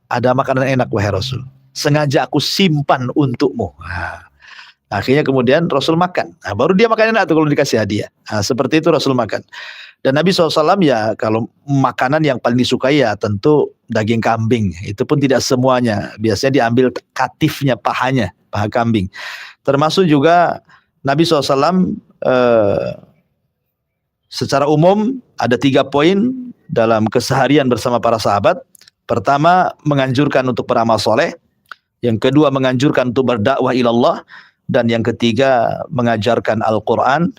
ada makanan enak wahai Rasul, sengaja aku simpan untukmu. Akhirnya kemudian Rasul makan. Baru dia makan enak tuh kalau dikasih hadiah. Seperti itu Rasul makan. Dan Nabi SAW ya kalau makanan yang paling disukai ya tentu daging kambing. Itu pun tidak semuanya. Biasanya diambil katifnya, paha kambing. Termasuk juga Nabi SAW secara umum ada 3 poin dalam keseharian bersama para sahabat. Pertama, menganjurkan untuk beramal soleh. Yang kedua, menganjurkan untuk berdakwah ilallah. dan yang ketiga mengajarkan Al-Quran,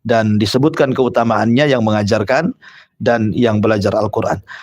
dan disebutkan keutamaannya yang mengajarkan dan yang belajar Al-Quran.